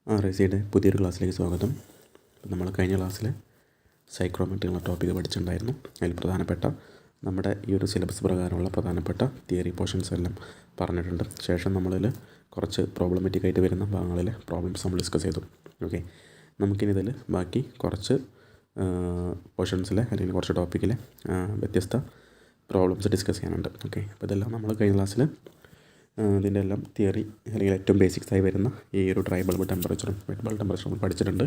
റെസിയുടെ പുതിയൊരു ക്ലാസ്സിലേക്ക് സ്വാഗതം. നമ്മൾ കഴിഞ്ഞ ക്ലാസ്സിൽ സൈക്രോമെട്രി എന്ന ടോപ്പിക്ക് പഠിച്ചിട്ടുണ്ടായിരുന്നു. അതിൽ പ്രധാനപ്പെട്ട നമ്മുടെ ഈ ഒരു സിലബസ് പ്രകാരമുള്ള പ്രധാനപ്പെട്ട തിയറി പോർഷൻസ് എല്ലാം പറഞ്ഞിട്ടുണ്ട്. ശേഷം നമ്മളിൽ കുറച്ച് പ്രോബ്ലമാറ്റിക് ആയിട്ട് വരുന്ന ഭാഗങ്ങളിലെ പ്രോബ്ലംസ് നമ്മൾ ഡിസ്കസ് ചെയ്തു. ഓക്കെ, നമുക്കിനി ഇതിൽ ബാക്കി കുറച്ച് പോർഷൻസിലെ അല്ലെങ്കിൽ കുറച്ച് ടോപ്പിക്കിലെ വ്യത്യസ്ത പ്രോബ്ലംസ് ഡിസ്കസ് ചെയ്യാനുണ്ട്. ഓക്കെ, അപ്പോൾ ഇതെല്ലാം നമ്മൾ കഴിഞ്ഞ ക്ലാസ്സിൽ ഇതിൻ്റെ എല്ലാം തിയറി അല്ലെങ്കിൽ ഏറ്റവും ബേസിക്സായി വരുന്ന ഈ ഒരു ഡ്രൈ ബൾബ് ടെമ്പറേച്ചറും വെറ്റ് ബൾബ് ടെമ്പറേച്ചറും നമ്മൾ പഠിച്ചിട്ടുണ്ട്.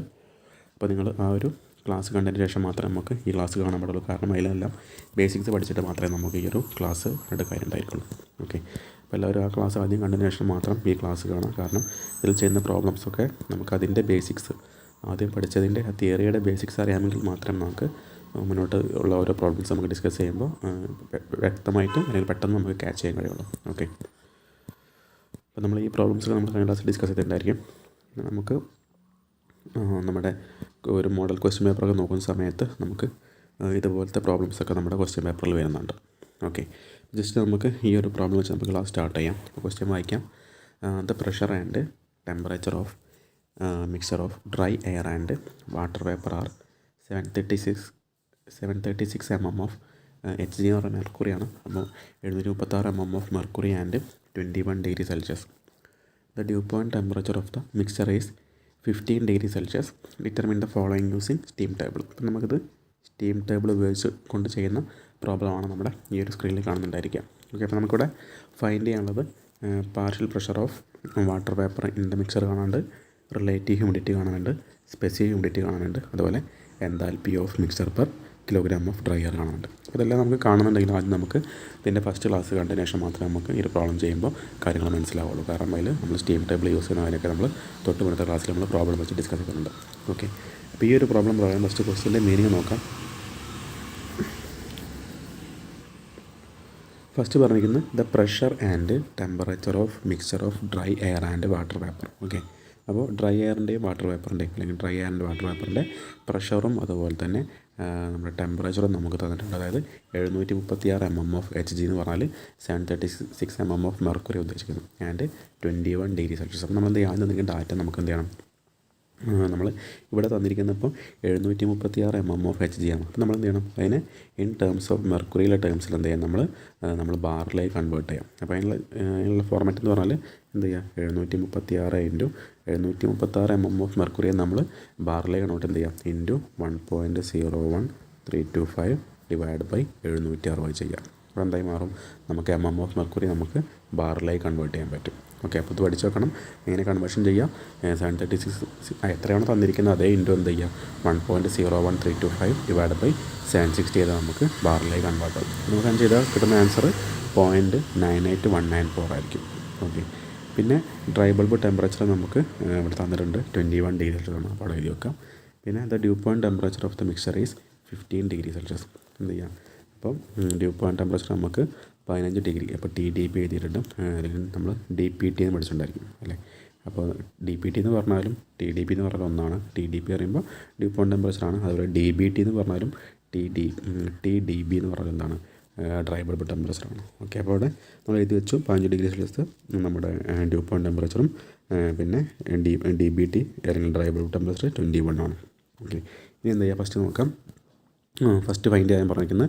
അപ്പോൾ നിങ്ങൾ ആ ഒരു ക്ലാസ് കണ്ടതിന് ശേഷം മാത്രമേ നമുക്ക് ഈ ക്ലാസ് കാണാൻ പാടുള്ളൂ. കാരണം അതിലെല്ലാം ബേസിക്സ് പഠിച്ചിട്ട് മാത്രമേ നമുക്ക് ഈ ഒരു ക്ലാസ് എടുക്കാനുണ്ടായിരിക്കുള്ളൂ. ഓക്കെ, അപ്പോൾ എല്ലാവരും ആ ക്ലാസ് ആദ്യം കണ്ടതിന് ശേഷം മാത്രം ഈ ക്ലാസ് കാണാം. കാരണം ഇതിൽ ചെയ്യുന്ന പ്രോബ്ലംസൊക്കെ നമുക്ക് അതിൻ്റെ ബേസിക്സ് ആദ്യം പഠിച്ചതിൻ്റെ ആ തിയറിയുടെ ബേസിക്സ് അറിയാമെങ്കിൽ മാത്രം നമുക്ക് മുന്നോട്ട് ഉള്ള ഓരോ പ്രോബ്ലംസ് നമുക്ക് ഡിസ്കസ് ചെയ്യുമ്പോൾ വ്യക്തമായിട്ട് അല്ലെങ്കിൽ പെട്ടെന്ന് നമുക്ക് ക്യാച്ച് ചെയ്യാൻ കഴിയുള്ളൂ. ഓക്കെ, അപ്പോൾ നമ്മൾ ഈ പ്രോബ്ലംസിൽ നമ്മൾ കഴിഞ്ഞ ക്ലാസ്സിൽ ഡിസ്കസ് ചെയ്തിട്ടുണ്ടായിരിക്കും. നമുക്ക് നമ്മുടെ ഒരു മോഡൽ ക്വസ്റ്റ്യൻ പേപ്പറൊക്കെ നോക്കുന്ന സമയത്ത് നമുക്ക് ഇതുപോലത്തെ പ്രോബ്ലംസൊക്കെ നമ്മുടെ ക്വസ്റ്റ്യൻ പേപ്പറിൽ വരുന്നുണ്ട്. ഓക്കെ, ജസ്റ്റ് നമുക്ക് ഈ ഒരു പ്രോബ്ലം വെച്ച് നമുക്ക് ക്ലാസ് സ്റ്റാർട്ട് ചെയ്യാം. അപ്പോൾ ക്വസ്റ്റ്യൻ വായിക്കാം. The pressure and temperature of mixture of dry air and water vapour are 736 mm of HG എന്ന് പറയുന്ന മെർക്കുറിയാണ്. അപ്പോൾ 736 mm of mercury and 21 degree Celsius. The dew point temperature of the mixture is 15 degree Celsius. Determine the following using steam table. അപ്പം നമുക്കിത് steam table ഉപയോഗിച്ച് കൊണ്ട് ചെയ്യുന്ന പ്രോബ്ലമാണ് നമ്മുടെ ഈ ഒരു സ്ക്രീനിൽ കാണുന്നുണ്ടായിരിക്കുക. ഓക്കെ, അപ്പോൾ നമുക്കിവിടെ ഫൈൻഡ് ചെയ്യാനുള്ളത് partial pressure of water vapour in the mixer കാണാനുണ്ട്, റിലേറ്റീവ് ഹ്യൂമിഡിറ്റി കാണാനുണ്ട്, സ്പെസിഫിക് ഹ്യൂമിഡിറ്റി കാണാനുണ്ട്, അതുപോലെ enthalpy of mixer per kilogram of dry air കാണുന്നുണ്ട്. ഇതെല്ലാം നമുക്ക് കാണുന്നുണ്ടെങ്കിൽ ആദ്യം നമുക്ക് ഇതിൻ്റെ ഫസ്റ്റ് ക്ലാസ് കണ്ടതിന് ശേഷം മാത്രമേ നമുക്ക് ഈ ഒരു പ്രോബ്ലം ചെയ്യുമ്പോൾ കാര്യങ്ങൾ മനസ്സിലാവുള്ളൂ. കാരണം അതിൽ നമ്മൾ സ്റ്റീം ടേബിൾ യൂസ് ചെയ്യുന്നതിനൊക്കെ നമ്മൾ തൊട്ട് മുന്നത്തെ ക്ലാസ്സിൽ നമ്മൾ പ്രോബ്ലം വെച്ച് ഡിസ്കസ് ചെയ്യുന്നുണ്ട്. ഓക്കെ, അപ്പോൾ ഈ ഒരു പ്രോബ്ലം പറയാൻ ഫസ്റ്റ് ക്വസ്റ്റ്യൻ്റെ മീനിങ് നോക്കാം. ഫസ്റ്റ് പറഞ്ഞിരിക്കുന്നത് the pressure and temperature of mixture of dry air and water vapour. Okay, അപ്പോൾ ഡ്രൈ എയറിൻ്റെയും വാട്ടർ വേപ്പറിൻ്റെയും അല്ലെങ്കിൽ ഡ്രൈ എയർ ആൻഡ് വാട്ടർ വേപ്പറിൻ്റെ പ്രഷറും അതുപോലെ തന്നെ നമ്മുടെ ടെമ്പറേച്ചറും നമുക്ക് തന്നിട്ടുണ്ട്. അതായത് 736 mm ഓഫ് HG എന്ന് പറഞ്ഞാൽ 736 mm ഓഫ് മെർക്കുറി ഉദ്ദേശിക്കുന്നു ആൻഡ് 21 degree Celsius. അപ്പോൾ നമ്മൾ എന്ത് ചെയ്യാൻ എന്തെങ്കിലും ഡാറ്റ നമുക്ക് എന്ത് ചെയ്യണം, നമ്മൾ ഇവിടെ തന്നിരിക്കുന്ന ഇപ്പോൾ 736 mm ഓഫ് HG ആണ്. അപ്പോൾ നമ്മൾ എന്ത് ചെയ്യണം, അതിനെ ഇൻ ടേംസ് ഓഫ് മെർക്കുറിയിലെ ടേംസിൽ എന്ത് ചെയ്യാം, നമ്മൾ ബാറിലേക്ക് കൺവേർട്ട് ചെയ്യാം. അപ്പോൾ അതിനുള്ള ഫോർമാറ്റ് എന്ന് പറഞ്ഞാൽ എന്ത് ചെയ്യുക, 736 736 mm ഓഫ് മെർക്കുറിയെ നമ്മൾ ബാറിലേക്ക് കൺവേർട്ട് എന്ത് ചെയ്യാം, ഇൻറ്റു 1.01325 ഡിവൈഡ് ബൈ 760 ചെയ്യാം. അപ്പോൾ എന്തായി മാറും, നമുക്ക് MM ഓഫ് മെർക്കുറി നമുക്ക് ബാറിലേക്ക് കൺവേർട്ട് ചെയ്യാൻ പറ്റും. ഓക്കെ, അപ്പോൾ ഇത് പഠിച്ച് വെക്കണം എങ്ങനെ കൺവേർഷൻ ചെയ്യാം. 736 എത്രയാണോ തന്നിരിക്കുന്നത് അതേ ഇൻറ്റു എന്ത് ചെയ്യുക, 1.01325 ഡിവൈഡ് ബൈ 760 ചെയ്താൽ നമുക്ക് ബാറിലേക്ക് കൺവേർട്ട് ആകും. നമുക്ക് അങ്ങനെ ചെയ്താൽ കിട്ടുന്ന ആൻസർ 0.98194 ആയിരിക്കും. ഓക്കെ, പിന്നെ ഡ്രൈ ബൾബ് ടെമ്പറേച്ചർ നമുക്ക് ഇവിടെ തന്നിട്ടുണ്ട് 21 degree Celsius ആണ്. അപ്പോൾ അവിടെ എഴുതി വെക്കാം. പിന്നെ the due point temperature of the mixer is 15 degree Celsius. എന്ത് ചെയ്യാം, അപ്പം ഡ്യൂ പോയിൻറ്റ് ടെമ്പറേച്ചർ നമുക്ക് 15 ഡിഗ്രി. അപ്പോൾ TDP എഴുതിയിട്ടുണ്ട്, അല്ലെങ്കിൽ നമ്മൾ DPT എന്ന് പഠിച്ചിട്ടുണ്ടായിരിക്കും അല്ലേ. അപ്പോൾ DPT എന്ന് പറഞ്ഞാലും TDP എന്ന് പറഞ്ഞാൽ ഒന്നാണ്. TDP പറയുമ്പോൾ ഡ്യൂ പോയിൻറ്റ് ടെമ്പറേച്ചറാണ്. അതുപോലെ DBT എന്ന് പറഞ്ഞാലും TDB എന്ന് പറഞ്ഞാൽ എന്താണ്, ഡ്രൈ ബൾബ് ടെമ്പറേച്ചറാണ്. ഓക്കെ, അപ്പോൾ അവിടെ നമ്മൾ എഴുതി വെച്ചു 15 degree Celsius നമ്മുടെ ഡ്യൂ പോയിൻറ്റ് ടെമ്പറേച്ചറും പിന്നെ DBT അല്ലെങ്കിൽ ഡ്രൈ ബൾബ് ടെമ്പറേച്ചർ 21 ആണ്. ഓക്കെ, ഇനി എന്താ ചെയ്യുക, ഫസ്റ്റ് നോക്കാം. ഫസ്റ്റ് ഫൈൻഡ് ചെയ്യാൻ പറഞ്ഞിരിക്കുന്നത്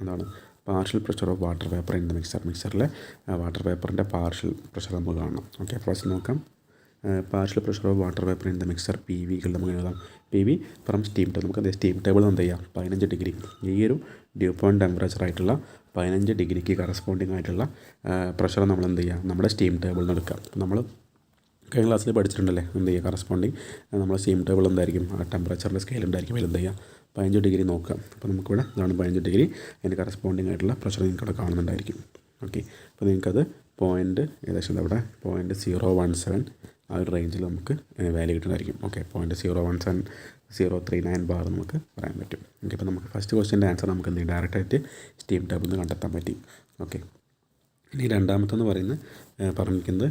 എന്താണ്, partial pressure of water vapour in the മിക്സറിലെ വാട്ടർ വേപ്പറിൻ്റെ പാർഷ്യൽ പ്രഷർ നമുക്ക് കാണണം. ഓക്കെ, ഫസ്റ്റ് നോക്കാം. Partial pressure of water vapour in the mixer PV നമുക്ക് എഴുതാം. PV from steam table. നമുക്ക് സ്റ്റീം ടേബിൾ എന്ത് ചെയ്യാം, 15 ഡിഗ്രി ഈ ഒരു ഡ്യൂ പോയിൻറ്റ് ടെമ്പറേച്ചർ ആയിട്ടുള്ള 15 ഡിഗ്രിക്ക് കറസ്പോണ്ടിങ് ആയിട്ടുള്ള പ്രഷർ നമ്മൾ എന്ത് ചെയ്യുക, നമ്മുടെ സ്റ്റീം ടേബിളിൽ നിന്ന് എടുക്കാം. നമ്മൾ കഴിഞ്ഞ ക്ലാസ്സിൽ പഠിച്ചിട്ടുണ്ടല്ലേ, എന്ത് ചെയ്യുക, കറസ്പോണ്ടിങ് നമ്മൾ സ്റ്റീം ടേബിൾ എന്തായിരിക്കും, ആ ടെമ്പറേച്ചറിൻ്റെ സ്കെയിൽ ഉണ്ടായിരിക്കും. അതിൽ എന്ത് ചെയ്യുക, 15 ഡിഗ്രി നോക്കുക. അപ്പോൾ നമുക്കിവിടെ ഇതാണ് 15 ഡിഗ്രി, അതിന് കറസ്പോണ്ടിങ് ആയിട്ടുള്ള പ്രഷർ നിങ്ങൾക്ക് ഇവിടെ കാണുന്നുണ്ടായിരിക്കും. ഓക്കെ, അപ്പോൾ നിങ്ങൾക്കത് ഏകദേശം അവിടെ 0.017 ആ ഒരു റേഞ്ചിൽ നമുക്ക് വാല്യൂ കിട്ടുന്നതായിരിക്കും. ഓക്കെ, 0.01739 ബാർ നമുക്ക് പറയാൻ പറ്റും. ഓക്കെ, അപ്പോൾ നമുക്ക് ഫസ്റ്റ് ക്വസ്റ്റ്യൻ്റെ ആൻസർ നമുക്ക് എന്ത് ചെയ്യും, ഡയറക്റ്റായിട്ട് സ്റ്റീം ടേബിളിൽ നിന്ന് കണ്ടെത്താൻ പറ്റി. ഓക്കെ, ഇനി രണ്ടാമത്തെന്ന് പറഞ്ഞിരിക്കുന്നത്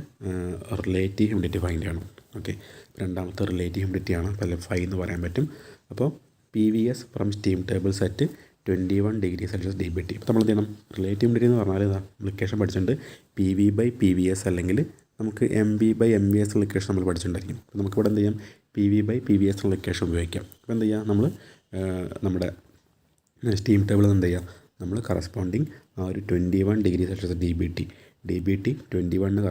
റിലേറ്റീവ് ഹ്യൂമിഡിറ്റി ഫൈൻഡ് ചെയ്യണം. ഓക്കെ, രണ്ടാമത്തെ റിലേറ്റീവ് ഹ്യൂമിഡിറ്റിയാണ്, അപ്പോൾ ഫൈ എന്ന് പറയാൻ പറ്റും. അപ്പോൾ PVS from steam table set 21 degree Celsius DBT. അപ്പോൾ നമ്മൾ എന്ത് ചെയ്യണം, റിലേറ്റീവ് ഹ്യൂമിഡിറ്റി എന്ന് പറഞ്ഞാൽ ഇതാ അപ്ലിക്കേഷൻ പഠിച്ചിട്ടുണ്ട്, PV/PVS അല്ലെങ്കിൽ നമുക്ക് MB/MVS എന്നുള്ള ഇക്വേഷൻ നമ്മൾ പഠിച്ചിട്ടുണ്ടായിരിക്കും. അപ്പോൾ നമുക്കിവിടെ എന്ത് ചെയ്യാം, PV/PVS എന്നുള്ള ഇക്വേഷൻ ഉപയോഗിക്കാം. അപ്പോൾ എന്ത് ചെയ്യുക, നമ്മൾ നമ്മുടെ സ്റ്റീം ടേബിളിൽ എന്ത് ചെയ്യുക, നമ്മൾ കറസ്പോണ്ടിങ് ആ ഒരു 21 ഡിഗ്രി സെൽഷ്യസ് DBT 21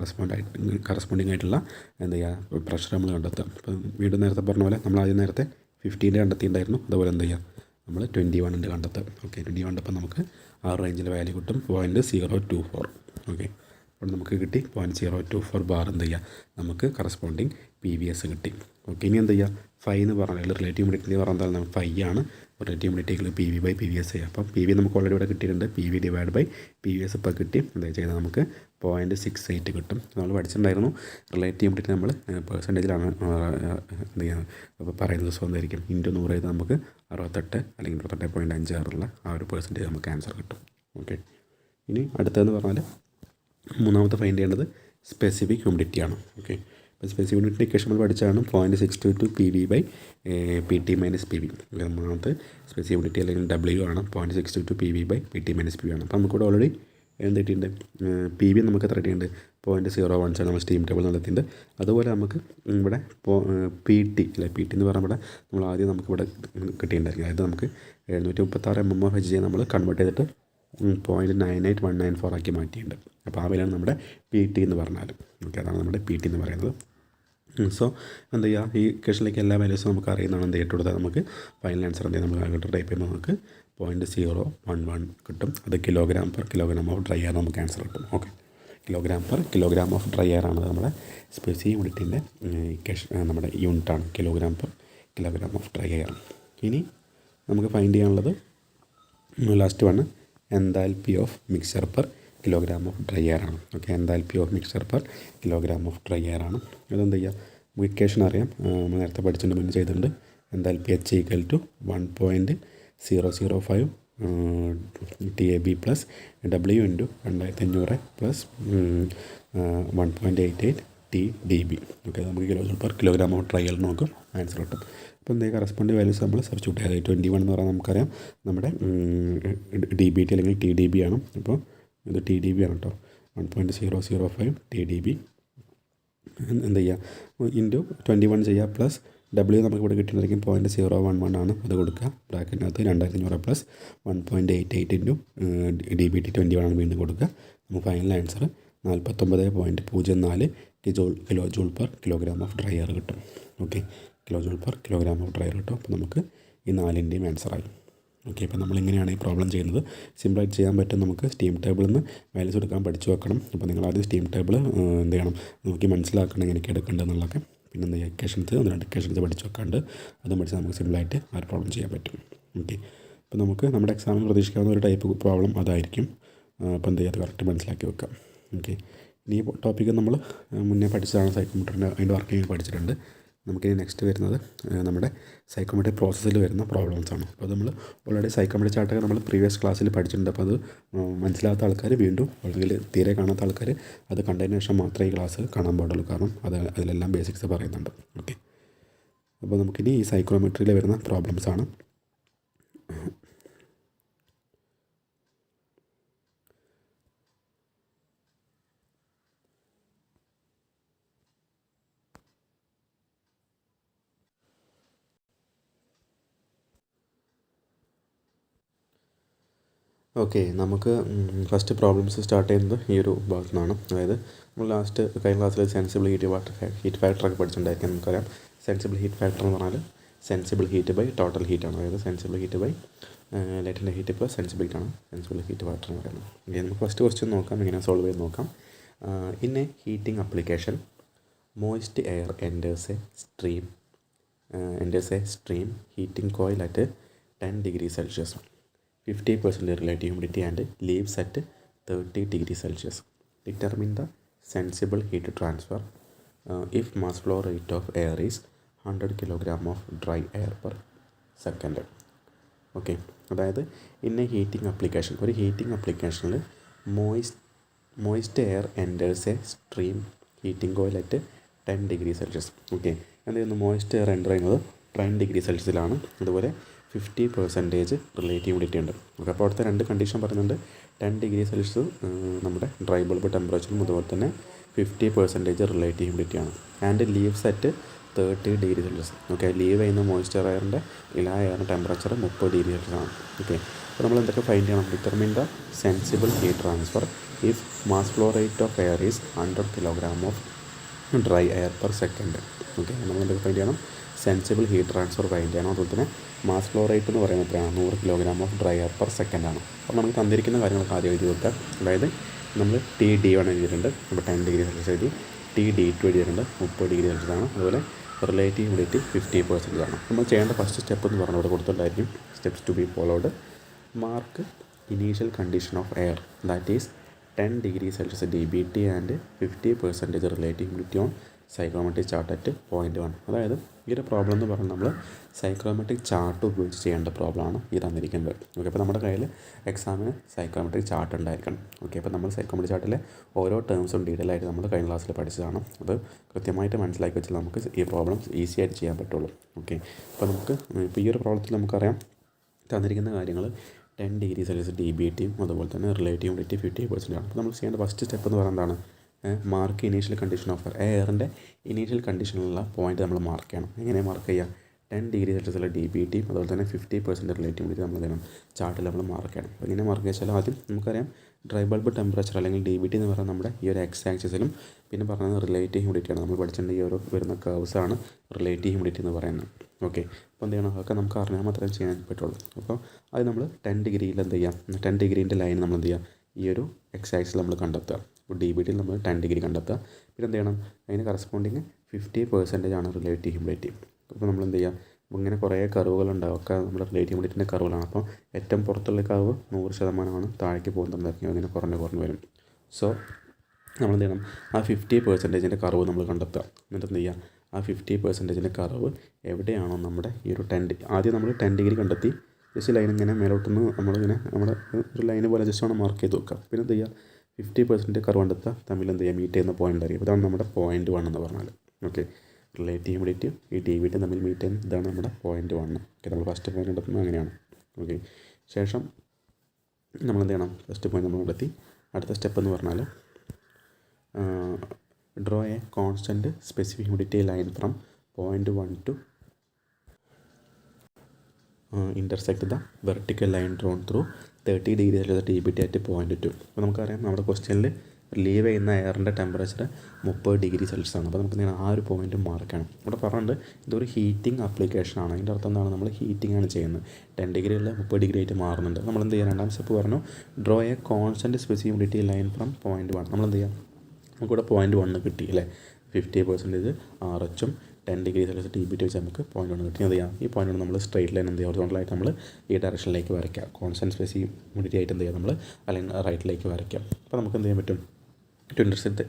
കറസ്പോണ്ടിങ് ആയിട്ടുള്ള എന്ത് ചെയ്യുക പ്രഷർ നമ്മൾ കണ്ടെത്തുക. അപ്പോൾ വീണ്ടും നേരത്തെ പറഞ്ഞ പോലെ നമ്മൾ ആദ്യം നേരത്തെ 15 കണ്ടെത്തിയിട്ടുണ്ടായിരുന്നു. അതുപോലെ എന്ത് ചെയ്യുക, നമ്മൾ 21 കണ്ടെത്തുക. ഓക്കെ, 21 അപ്പം നമുക്ക് ആ റേഞ്ചിൽ വാല്യൂ കിട്ടും 0.024. ഓക്കെ, അപ്പോൾ നമുക്ക് കിട്ടി 0.024 ബാർ എന്ത് ചെയ്യുക, നമുക്ക് കറസ്പോണ്ടിങ് PVS കിട്ടി. ഓക്കെ, ഇനി എന്ത് ചെയ്യുക, ഫൈ എന്ന് പറഞ്ഞാൽ റിലേറ്റീവ് ഹ്യൂമിഡിറ്റി എന്ന് പറഞ്ഞാൽ നമ്മൾ ഫൈ ആണ് റിലേറ്റീവ് ഹ്യൂമിഡിറ്റികൾ PV/PVS ചെയ്യുക. അപ്പം PV നമുക്ക് ഓൾറെഡി ഇവിടെ കിട്ടിയിട്ടുണ്ട്. PV/PVS ഇപ്പോൾ കിട്ടി. എന്താ ചെയ്യുന്നത്, നമുക്ക് 0.68 കിട്ടും. നമ്മൾ പഠിച്ചിട്ടുണ്ടായിരുന്നു റിലേറ്റീവ് ഹ്യൂമിഡിറ്റി നമ്മൾ പെർസെൻറ്റേജിലാണ് എന്ത് ചെയ്യുക അപ്പോൾ പറയുന്നത്. സോ എന്തായിരിക്കും, ഇൻറ്റു 100 ചെയ്ത് നമുക്ക് 68 അല്ലെങ്കിൽ 68.56 ആ ഒരു പെർസെൻറ്റേജ് നമുക്ക് ആൻസർ കിട്ടും. ഓക്കെ, ഇനി അടുത്തതെന്ന് പറഞ്ഞാൽ മൂന്നാമത്തെ ഫൈൻഡ് ചെയ്യേണ്ടത് സ്പെസിഫിക് ഹ്യൂമിഡിറ്റിയാണ്. ഓക്കെ, അപ്പോൾ സ്പെസിഫിക് ഹ്യൂമിഡിറ്റി ഇക്വേഷൻ നമ്മൾ പഠിച്ചാണ് 0.622 PV/PT - PV. മൂന്നാമത്തെ സ്പെസിഫിക് ഹ്യൂമിഡിറ്റി അല്ലെങ്കിൽ W ആണ് 0.622 PV/PT - PV ആണ്. അപ്പോൾ നമുക്കിവിടെ ഓൾറെഡി എന്ത് കിട്ടിയിട്ടുണ്ട്, PV നമുക്ക് എത്ര കിട്ടിയിട്ടുണ്ട് 0.017 നമ്മൾ സ്റ്റീം ടേബിൾ നടത്തിയിട്ടുണ്ട്. അതുപോലെ നമുക്ക് ഇവിടെ PT അല്ലെ, PT എന്ന് പറയുമ്പോൾ നമ്മൾ ആദ്യം നമുക്കിവിടെ കിട്ടിയിട്ടുണ്ടായിരിക്കും. അതായത് നമുക്ക് 736 mmHg നമ്മൾ കൺവേർട്ട് ചെയ്തിട്ട് 0.98194 ആക്കി മാറ്റിയിട്ടുണ്ട്. അപ്പോൾ ആ വിലയാണ് നമ്മുടെ PT എന്ന് പറഞ്ഞാൽ. ഓക്കെ, അതാണ് നമ്മുടെ PT എന്ന് പറയുന്നത്. സോ എന്ത് ചെയ്യുക, ഈ ക്വസ്റ്റനിലേക്ക് എല്ലാ വാല്യൂസും നമുക്ക് അറിയുന്നതാണ്. എന്ത് ചെയ്തിട്ട് കൊടുത്താൽ നമുക്ക് ഫൈനൽ ആൻസർ എന്ത് ചെയ്യുക, നമുക്ക് ടൈപ്പ് ചെയ്യുമ്പോൾ നമുക്ക് 0.011 കിട്ടും. അത് kg/kg ഓഫ് ഡ്രൈ എയർ നമുക്ക് ആൻസർ കിട്ടും. Okay, kg/kg of dry air ആണ് നമ്മുടെ സ്പെസിഫിക് ഹ്യൂമിഡിറ്റിൻ്റെ ഇക്വേഷൻ, നമ്മുടെ യൂണിറ്റാണ് kg/kg ഓഫ് ഡ്രൈ എയർ. ഇനി നമുക്ക് ഫൈൻഡ് ചെയ്യാനുള്ളത് last one enthalpy of mixture per kilogram of dry air ആണ്. Okay, enthalpy of mixture per kilogram of dry air ആണ്. അതെന്ത് ചെയ്യുക, നമുക്ക് ഇക്വേഷൻ അറിയാം, നമ്മൾ നേരത്തെ പഠിച്ചിട്ടുണ്ട്, മുന്നേ ചെയ്തിട്ടുണ്ട്. Enthalpy H = 1.005 TAB plus W × 2500 plus 1.88 TDB. Okay, നമുക്ക് kg/kg ഓഫ് ഡ്രൈ എയർ നോക്കും ആൻസർ കിട്ടും. അപ്പോൾ എന്തെങ്കിലും കറസ്പോണ്ടിങ് വാല്യൂസ് നമ്മൾ സബ്സ്റ്റിറ്റ്യൂട്ട് ചെയ്യാതെ 21 എന്ന് പറഞ്ഞാൽ നമുക്കറിയാം നമ്മുടെ DBT അല്ലെങ്കിൽ TDB ആണ്. അപ്പോൾ ഇത് TDB ആണ് കേട്ടോ, 1.005 TDB എന്ത് ചെയ്യുക, ഇൻറ്റു 21 ചെയ്യുക പ്ലസ് W നമുക്ക് ഇവിടെ കിട്ടിയിട്ടുണ്ടായിരിക്കും 0.011 ആണ്. അത് കൊടുക്കുക ബ്രാക്കറ്റിനകത്ത് 2500 പ്ലസ് 1.88 ഇൻറ്റു DBT 21 ആണ് വീണ്ടും കൊടുക്കുക. നമുക്ക് final answer 49.04 kJ/kg of dry air കിട്ടും. Okay, kJ/kg of dry air കിട്ടും. അപ്പോൾ നമുക്ക് ഈ 4ൻ്റെയും ആൻസറായി. ഓക്കെ, അപ്പോൾ നമ്മളിങ്ങനെയാണ് ഈ പ്രോബ്ലം ചെയ്യുന്നത്. സിമ്പിളായിട്ട് ചെയ്യാൻ പറ്റും. നമുക്ക് സ്റ്റീം ടേബിളിൽ നിന്ന് വാല്യൂസ് എടുക്കാൻ പഠിച്ചു വെക്കണം. അപ്പോൾ നിങ്ങൾ ആദ്യം സ്റ്റീം ടേബിൾ എന്ത് ചെയ്യണം, നോക്കി മനസ്സിലാക്കണം എങ്ങനെയൊക്കെ എടുക്കേണ്ടതെന്നുള്ളതൊക്കെ. പിന്നെ എന്താ ഇക്വേഷൻസ് 1-2 ഇക്വേഷൻസ് പഠിച്ചു വെക്കാണ്ട് അതും പഠിച്ചാൽ നമുക്ക് സിമ്പിളായിട്ട് ആ ഒരു പ്രോബ്ലം ചെയ്യാൻ പറ്റും. ഓക്കെ, അപ്പോൾ നമുക്ക് നമ്മുടെ എക്സാമിന് പ്രതീക്ഷിക്കാവുന്ന ഒരു ടൈപ്പ് പ്രോബ്ലം അതായിരിക്കും. അപ്പോൾ എന്ത് ചെയ്യുക, അത് കറക്റ്റ് മനസ്സിലാക്കി വെക്കാം. ഓക്കെ, ഇനി ഈ ടോപ്പിക്ക് നമ്മൾ മുന്നേ പഠിച്ചതാണ്, സൈക്കോമെട്രിൻ്റെ അതിൻ്റെ വർക്കിംഗ് പഠിച്ചിട്ടുണ്ട്. നമുക്കിനി നെക്സ്റ്റ് വരുന്നത് നമ്മുടെ സൈക്കോമെട്രി പ്രോസസ്സിൽ വരുന്ന പ്രോബ്ലംസ് ആണ്. അപ്പോൾ നമ്മൾ ഓൾറെഡി സൈക്കോമെട്രി ചാർട്ടൊക്കെ നമ്മൾ പ്രീവിയസ് ക്ലാസ്സിൽ പഠിച്ചിട്ടുണ്ട്. അപ്പോൾ അത് മനസ്സിലാത്ത ആൾക്കാർ വീണ്ടും അല്ലെങ്കിൽ തീരെ കാണാത്ത ആൾക്കാർ അത് കണ്ടതിന് ശേഷം മാത്രമേ ഈ ക്ലാസ് കാണാൻ പാടുള്ളൂ. കാരണം അതിലെല്ലാം ബേസിക്സ് പറയുന്നുണ്ട്. ഓക്കെ, അപ്പോൾ നമുക്കിനി ഈ സൈക്കോമെട്രിയിൽ വരുന്ന പ്രോബ്ലംസ് ആണ്. ഓക്കെ, നമുക്ക് ഫസ്റ്റ് പ്രോബ്ലംസ് സ്റ്റാർട്ട് ചെയ്യുന്നത് ഈ ഒരു ഭാഗത്തു നിന്നാണ്. അതായത് നമ്മൾ ലാസ്റ്റ് കഴിഞ്ഞ ക്ലാസ്സിൽ സെൻസിബിൾ ഹീറ്റ് ഫാക്ടറൊക്കെ പഠിച്ചിട്ടുണ്ടായിരിക്കും. നമുക്കറിയാം സെൻസിബിൾ ഹീറ്റ് ഫാക്ടർ എന്ന് പറഞ്ഞാൽ സെൻസിബിൾ ഹീറ്റ് ബൈ ടോട്ടൽ ഹീറ്റാണ്. അതായത് sensible heat by latent heat plus sensible ഹീറ്റാണ് സെൻസിബിൾ ഹീറ്റ് ഫാക്ടർ എന്ന് പറയുന്നത്. ഓക്കെ, നമുക്ക് ഫസ്റ്റ് ക്വസ്റ്റ്യൻ നോക്കാം, എങ്ങനെ സോൾവ് ചെയ്ത് നോക്കാം. In a heating application moist air enters A stream heating coil at 10 degrees Celsius, 50% relative humidity and leaves at 30 degrees Celsius. Determine the sensible heat transfer if mass flow rate of air is 100 kg of dry air per second. Okay, അതായത് in a heating application, ഒരു heating അപ്ലിക്കേഷനിൽ moist air enters a stream heating coil at 10 degrees Celsius. Okay, എന്ത് ചെയ്യുന്നു, moist air enter ചെയ്യുന്നത് 10 degrees Celsiusലാണ്. അതുപോലെ 50% relative humidity ഉണ്ട്. Okay, അപ്പോൾ അവിടുത്തെ രണ്ട് കണ്ടീഷൻ പറയുന്നുണ്ട്. 10 degrees Celsius നമ്മുടെ ഡ്രൈ ബൾബ് ടെമ്പറേച്ചറും അതുപോലെ തന്നെ 50% റിലേറ്റീവ് ഹ്യൂമിഡിറ്റിയാണ്. And leaves at 30 degree Celsius. Okay, leave ചെയ്യുന്ന മോയ്സ്ചർ എയറിൻ്റെ ഇല എയറിൻ്റെ ടെമ്പറേച്ചർ 30 ഡിഗ്രി സെൽഷ്യസ് ആണ്. ഓക്കെ, അപ്പോൾ നമ്മൾ എന്തൊക്കെ ഫൈൻഡ് ചെയ്യണം? Determine the sensible heat transfer if mass flow rate of air is 100 kilogram of dry air per second. Okay, നമ്മൾ എന്തൊക്കെ ഫൈൻഡ് ചെയ്യണം? സെൻസിബിൾ ഹീറ്റ് ട്രാൻസ്ഫർ ഫൈൻഡ് ചെയ്യണം. അതുപോലെ തന്നെ മാസ് ഫ്ലോ റേറ്റ് എന്ന് പറയുന്നത് എത്രയാണ്? 100 kilogram of dry air per second ആണ്. അപ്പോൾ നമുക്ക് തന്നിരിക്കുന്ന കാര്യങ്ങളൊക്കെ ആദ്യം എഴുതി വെക്കുക. അതായത് നമ്മൾ TD1 എഴുതിയിട്ടുണ്ട്, അപ്പോൾ 10 ഡിഗ്രി സെൽഷ്യസ് എഴുതി. TD2 എഴുതിയിട്ടുണ്ട്, 30 ഡിഗ്രി സെൽഷ്യസ് ആണ്. അതുപോലെ റിലേറ്റീവ് ഹ്യൂമിഡിറ്റി 50% ആണ്. നമ്മൾ ചെയ്യേണ്ട ഫസ്റ്റ് സ്റ്റെപ്പ് എന്ന് പറഞ്ഞാൽ ഇവിടെ കൊടുത്തിട്ടുണ്ടായിരിക്കും. Steps to be followed. Mark initial condition of air that is 10 degree Celsius DBT and 50% relative humidity on psychrometric chart at 0.1. അതായത് ഈ ഒരു പ്രോബ്ലം എന്ന് പറഞ്ഞാൽ നമ്മൾ സൈക്രോമെട്രിക് ചാർട്ട് ഉപയോഗിച്ച് ചെയ്യേണ്ട പ്രോബ്ലമാണ് ഈ തന്നിരിക്കുന്നത്. ഓക്കെ, അപ്പോൾ നമ്മുടെ കയ്യിൽ എക്സാമിന് സൈക്രോമെട്രിക് ചാർട്ട് ഉണ്ടായിരിക്കണം. ഓക്കെ, അപ്പോൾ നമ്മൾ സൈക്രോമെട്രിക് ചാർട്ടിലെ ഓരോ ടേംസും ഡീറ്റെയിൽ ആയിട്ട് നമ്മൾ കഴിഞ്ഞ ക്ലാസ്സിൽ പഠിച്ചതാണ്. അത് കൃത്യമായിട്ട് മനസ്സിലാക്കി വെച്ചാൽ നമുക്ക് ഈ പ്രോബ്ലംസ് ഈസി ആയിട്ട് ചെയ്യാൻ പറ്റുള്ളൂ. ഓക്കെ, അപ്പോൾ നമുക്ക് ഇപ്പോൾ ഈ ഒരു പ്രോബ്ലത്തിൽ നമുക്കറിയാം തന്നിരിക്കുന്ന കാര്യങ്ങൾ 10 ഡിഗ്രി സെൽഷ്യസ് DBTയും അതുപോലെ തന്നെ റിലേറ്റീവ് ഹ്യൂമിഡിറ്റി 50% ആണ്. അപ്പോൾ നമ്മൾ ചെയ്യേണ്ട ഫസ്റ്റ് സ്റ്റെപ്പ് എന്ന് പറയുന്നത് എന്താണ്? മാർക്ക് ഇനീഷ്യൽ കണ്ടീഷൻ ഓഫ് എയറിൻ്റെ ഇനീഷ്യൽ കണ്ടീഷനിലുള്ള പോയിന്റ് നമ്മൾ മാർക്ക് ചെയ്യണം. എങ്ങനെ മാർക്ക് ചെയ്യുക? 10 ഡിഗ്രി സെൽഷ്യസിലെ DBTയും അതുപോലെ തന്നെ 50% റിലേറ്റീവ് ഹ്യൂമിഡിറ്റി നമ്മൾ എന്ത് ചെയ്യണം? ചാർട്ടിൽ നമ്മൾ മാർക്ക് ചെയ്യണം. അപ്പോൾ എങ്ങനെ മാർക്ക് വെച്ചാൽ ആദ്യം നമുക്കറിയാം ഡ്രൈ ബൾബ് ടെമ്പറേച്ചർ അല്ലെങ്കിൽ DBT എന്ന് പറയുന്നത് നമ്മുടെ ഈ ഒരു എക്സ് ആക്സിസിലും പിന്നെ പറയുന്നത് റിലേറ്റീവ് ഹ്യൂമിഡിറ്റിയാണ്. നമ്മൾ പഠിച്ചിട്ടുണ്ട് ഈ ഒരു വരുന്ന കർവ്സാണ് റിലേറ്റീവ് ഹ്യൂമിഡിറ്റി എന്ന് പറയുന്നത്. ഓക്കെ, അപ്പോൾ എന്ത് ചെയ്യണം? അതൊക്കെ നമുക്ക് അറിഞ്ഞാൽ മാത്രമേ ചെയ്യാൻ പറ്റുള്ളൂ. അപ്പോൾ അത് നമ്മൾ 10 ഡിഗ്രിയിൽ എന്ത് ചെയ്യാം? 10 ഡിഗ്രീൻ്റെ ലൈൻ നമ്മൾ എന്ത് ചെയ്യുക? ഈ ഒരു എക്സ് ആക്സിൽ നമ്മൾ കണ്ടെത്തുക. അപ്പോൾ DBTയിൽ നമ്മൾ 10 ഡിഗ്രി കണ്ടെത്തുക. പിന്നെ എന്ത് ചെയ്യണം? അതിന് കറസ്പോണ്ടിങ് 50% ആണ് റിലേറ്റീവ് ഹ്യൂമിഡിറ്റി. അപ്പോൾ നമ്മൾ എന്ത് ചെയ്യുക? ഇങ്ങനെ കുറേ കർവുകളുണ്ടാവും, ഒക്കെ നമ്മുടെ റിലേറ്റീവ് ഹ്യൂമിഡിറ്റിൻ്റെ കർവുകളാണ്. അപ്പോൾ ഏറ്റവും പുറത്തുള്ള കർവ് 100% താഴേക്ക് പോകുന്നതായിരിക്കും, അങ്ങനെ കുറഞ്ഞ് വരും. സോ നമ്മൾ എന്ത് ചെയ്യണം? ആ 50%ൻ്റെ കർവ് നമ്മൾ കണ്ടെത്തുക. എന്നിട്ട് എന്ത് ചെയ്യുക? ആ 50%ൻ്റെ കർവ് എവിടെയാണോ നമ്മുടെ ഈ ഒരു ആദ്യം നമ്മൾ 10 ഡിഗ്രി കണ്ടെത്തി ജസ്റ്റ് ലൈൻ ഇങ്ങനെ മേലോട്ടുനിന്ന് നമ്മളിങ്ങനെ നമ്മുടെ ഒരു ലൈന് പോലെ ജസ്റ്റ് ആണ് മാർക്ക് ചെയ്ത് വെക്കുക. പിന്നെ എന്ത് ചെയ്യുക? 50% കർവ് കണ്ടെത്തുക, തമ്മിൽ എന്ത് ചെയ്യുക? മീറ്റ് ചെയ്യുന്ന പോയിൻ്റ് അറിയും. ഇതാണ് നമ്മുടെ 0.1 എന്ന് പറഞ്ഞാൽ. ഓക്കെ, റിലേറ്റീവ് ഹ്യൂമിഡിറ്റിയും ഈ DBT തമ്മിൽ മീറ്റ് ചെയ്യുന്ന ഇതാണ് നമ്മുടെ 0.1. ഓക്കെ, നമ്മൾ ഫസ്റ്റ് പോയിൻ്റ് കണ്ടെത്തുന്നത് അങ്ങനെയാണ്. ഓക്കെ, ശേഷം നമ്മൾ എന്ത് ചെയ്യണം? ഫസ്റ്റ് പോയിൻ്റ് നമ്മൾ കണ്ടെത്തി. അടുത്ത സ്റ്റെപ്പ് എന്ന് പറഞ്ഞാൽ draw a constant specific humidity line from 0.1 to intersect the vertical line drawn through 30 degree Celsius DBT at 0.2. അപ്പോൾ നമുക്കറിയാം നമ്മുടെ ക്വസ്റ്റ്യനിൽ ലീവ് ചെയ്യുന്ന എയറിൻ്റെ ടെമ്പറേച്ചർ 30 ഡിഗ്രി സെൽഷ്യസ് ആണ്. അപ്പോൾ നമുക്ക് എന്താണ്? ആ ഒരു പോയിന്റ് മാർക്ക് ചെയ്യണം. ഇവിടെ പറഞ്ഞിട്ടുണ്ട് ഇതൊരു ഹീറ്റിംഗ് ആപ്ലിക്കേഷൻ ആണ്. അതിൻ്റെ അർത്ഥം എന്താണ്? നമ്മൾ ഹീറ്റിംഗ് ആണ് ചെയ്യുന്നത്. 10 ഡിഗ്രിയുള്ള 30 ഡിഗ്രി ആയിട്ട് മാറുന്നുണ്ട്. നമ്മൾ എന്ത് ചെയ്യുക? രണ്ടാം സ്റ്റെപ്പ് പറഞ്ഞു draw a constant specific humidity line from 0.1. നമ്മൾ എന്ത് ചെയ്യുക? നമുക്കിവിടെ 0.1 കിട്ടി അല്ലേ? 50% RH 10 ഡിഗ്രി സെൽഷ്യസ് DBT വെച്ച് നമുക്ക് 0.1 കിട്ടി. എന്ത് ചെയ്യാം? ഈ 0.1 നമ്മൾ സ്ട്രെയിറ്റ് ലൈൻ എന്ത് ചെയ്യുക? ഹൊറിസോണ്ടലായിട്ട് നമ്മൾ ഈ ഡയറക്ഷനിലേക്ക് വരയ്ക്കുക. കോൺസ്റ്റൻറ്റ് സ്പെസിഫിക് ഹ്യൂമിഡിറ്റി ആയിട്ട് എന്ത് ചെയ്യുക? നമ്മൾ അല്ലെങ്കിൽ റൈറ്റിലേക്ക് വരയ്ക്കാം. അപ്പോൾ നമുക്ക് എന്ത് ചെയ്യാൻ പറ്റും? To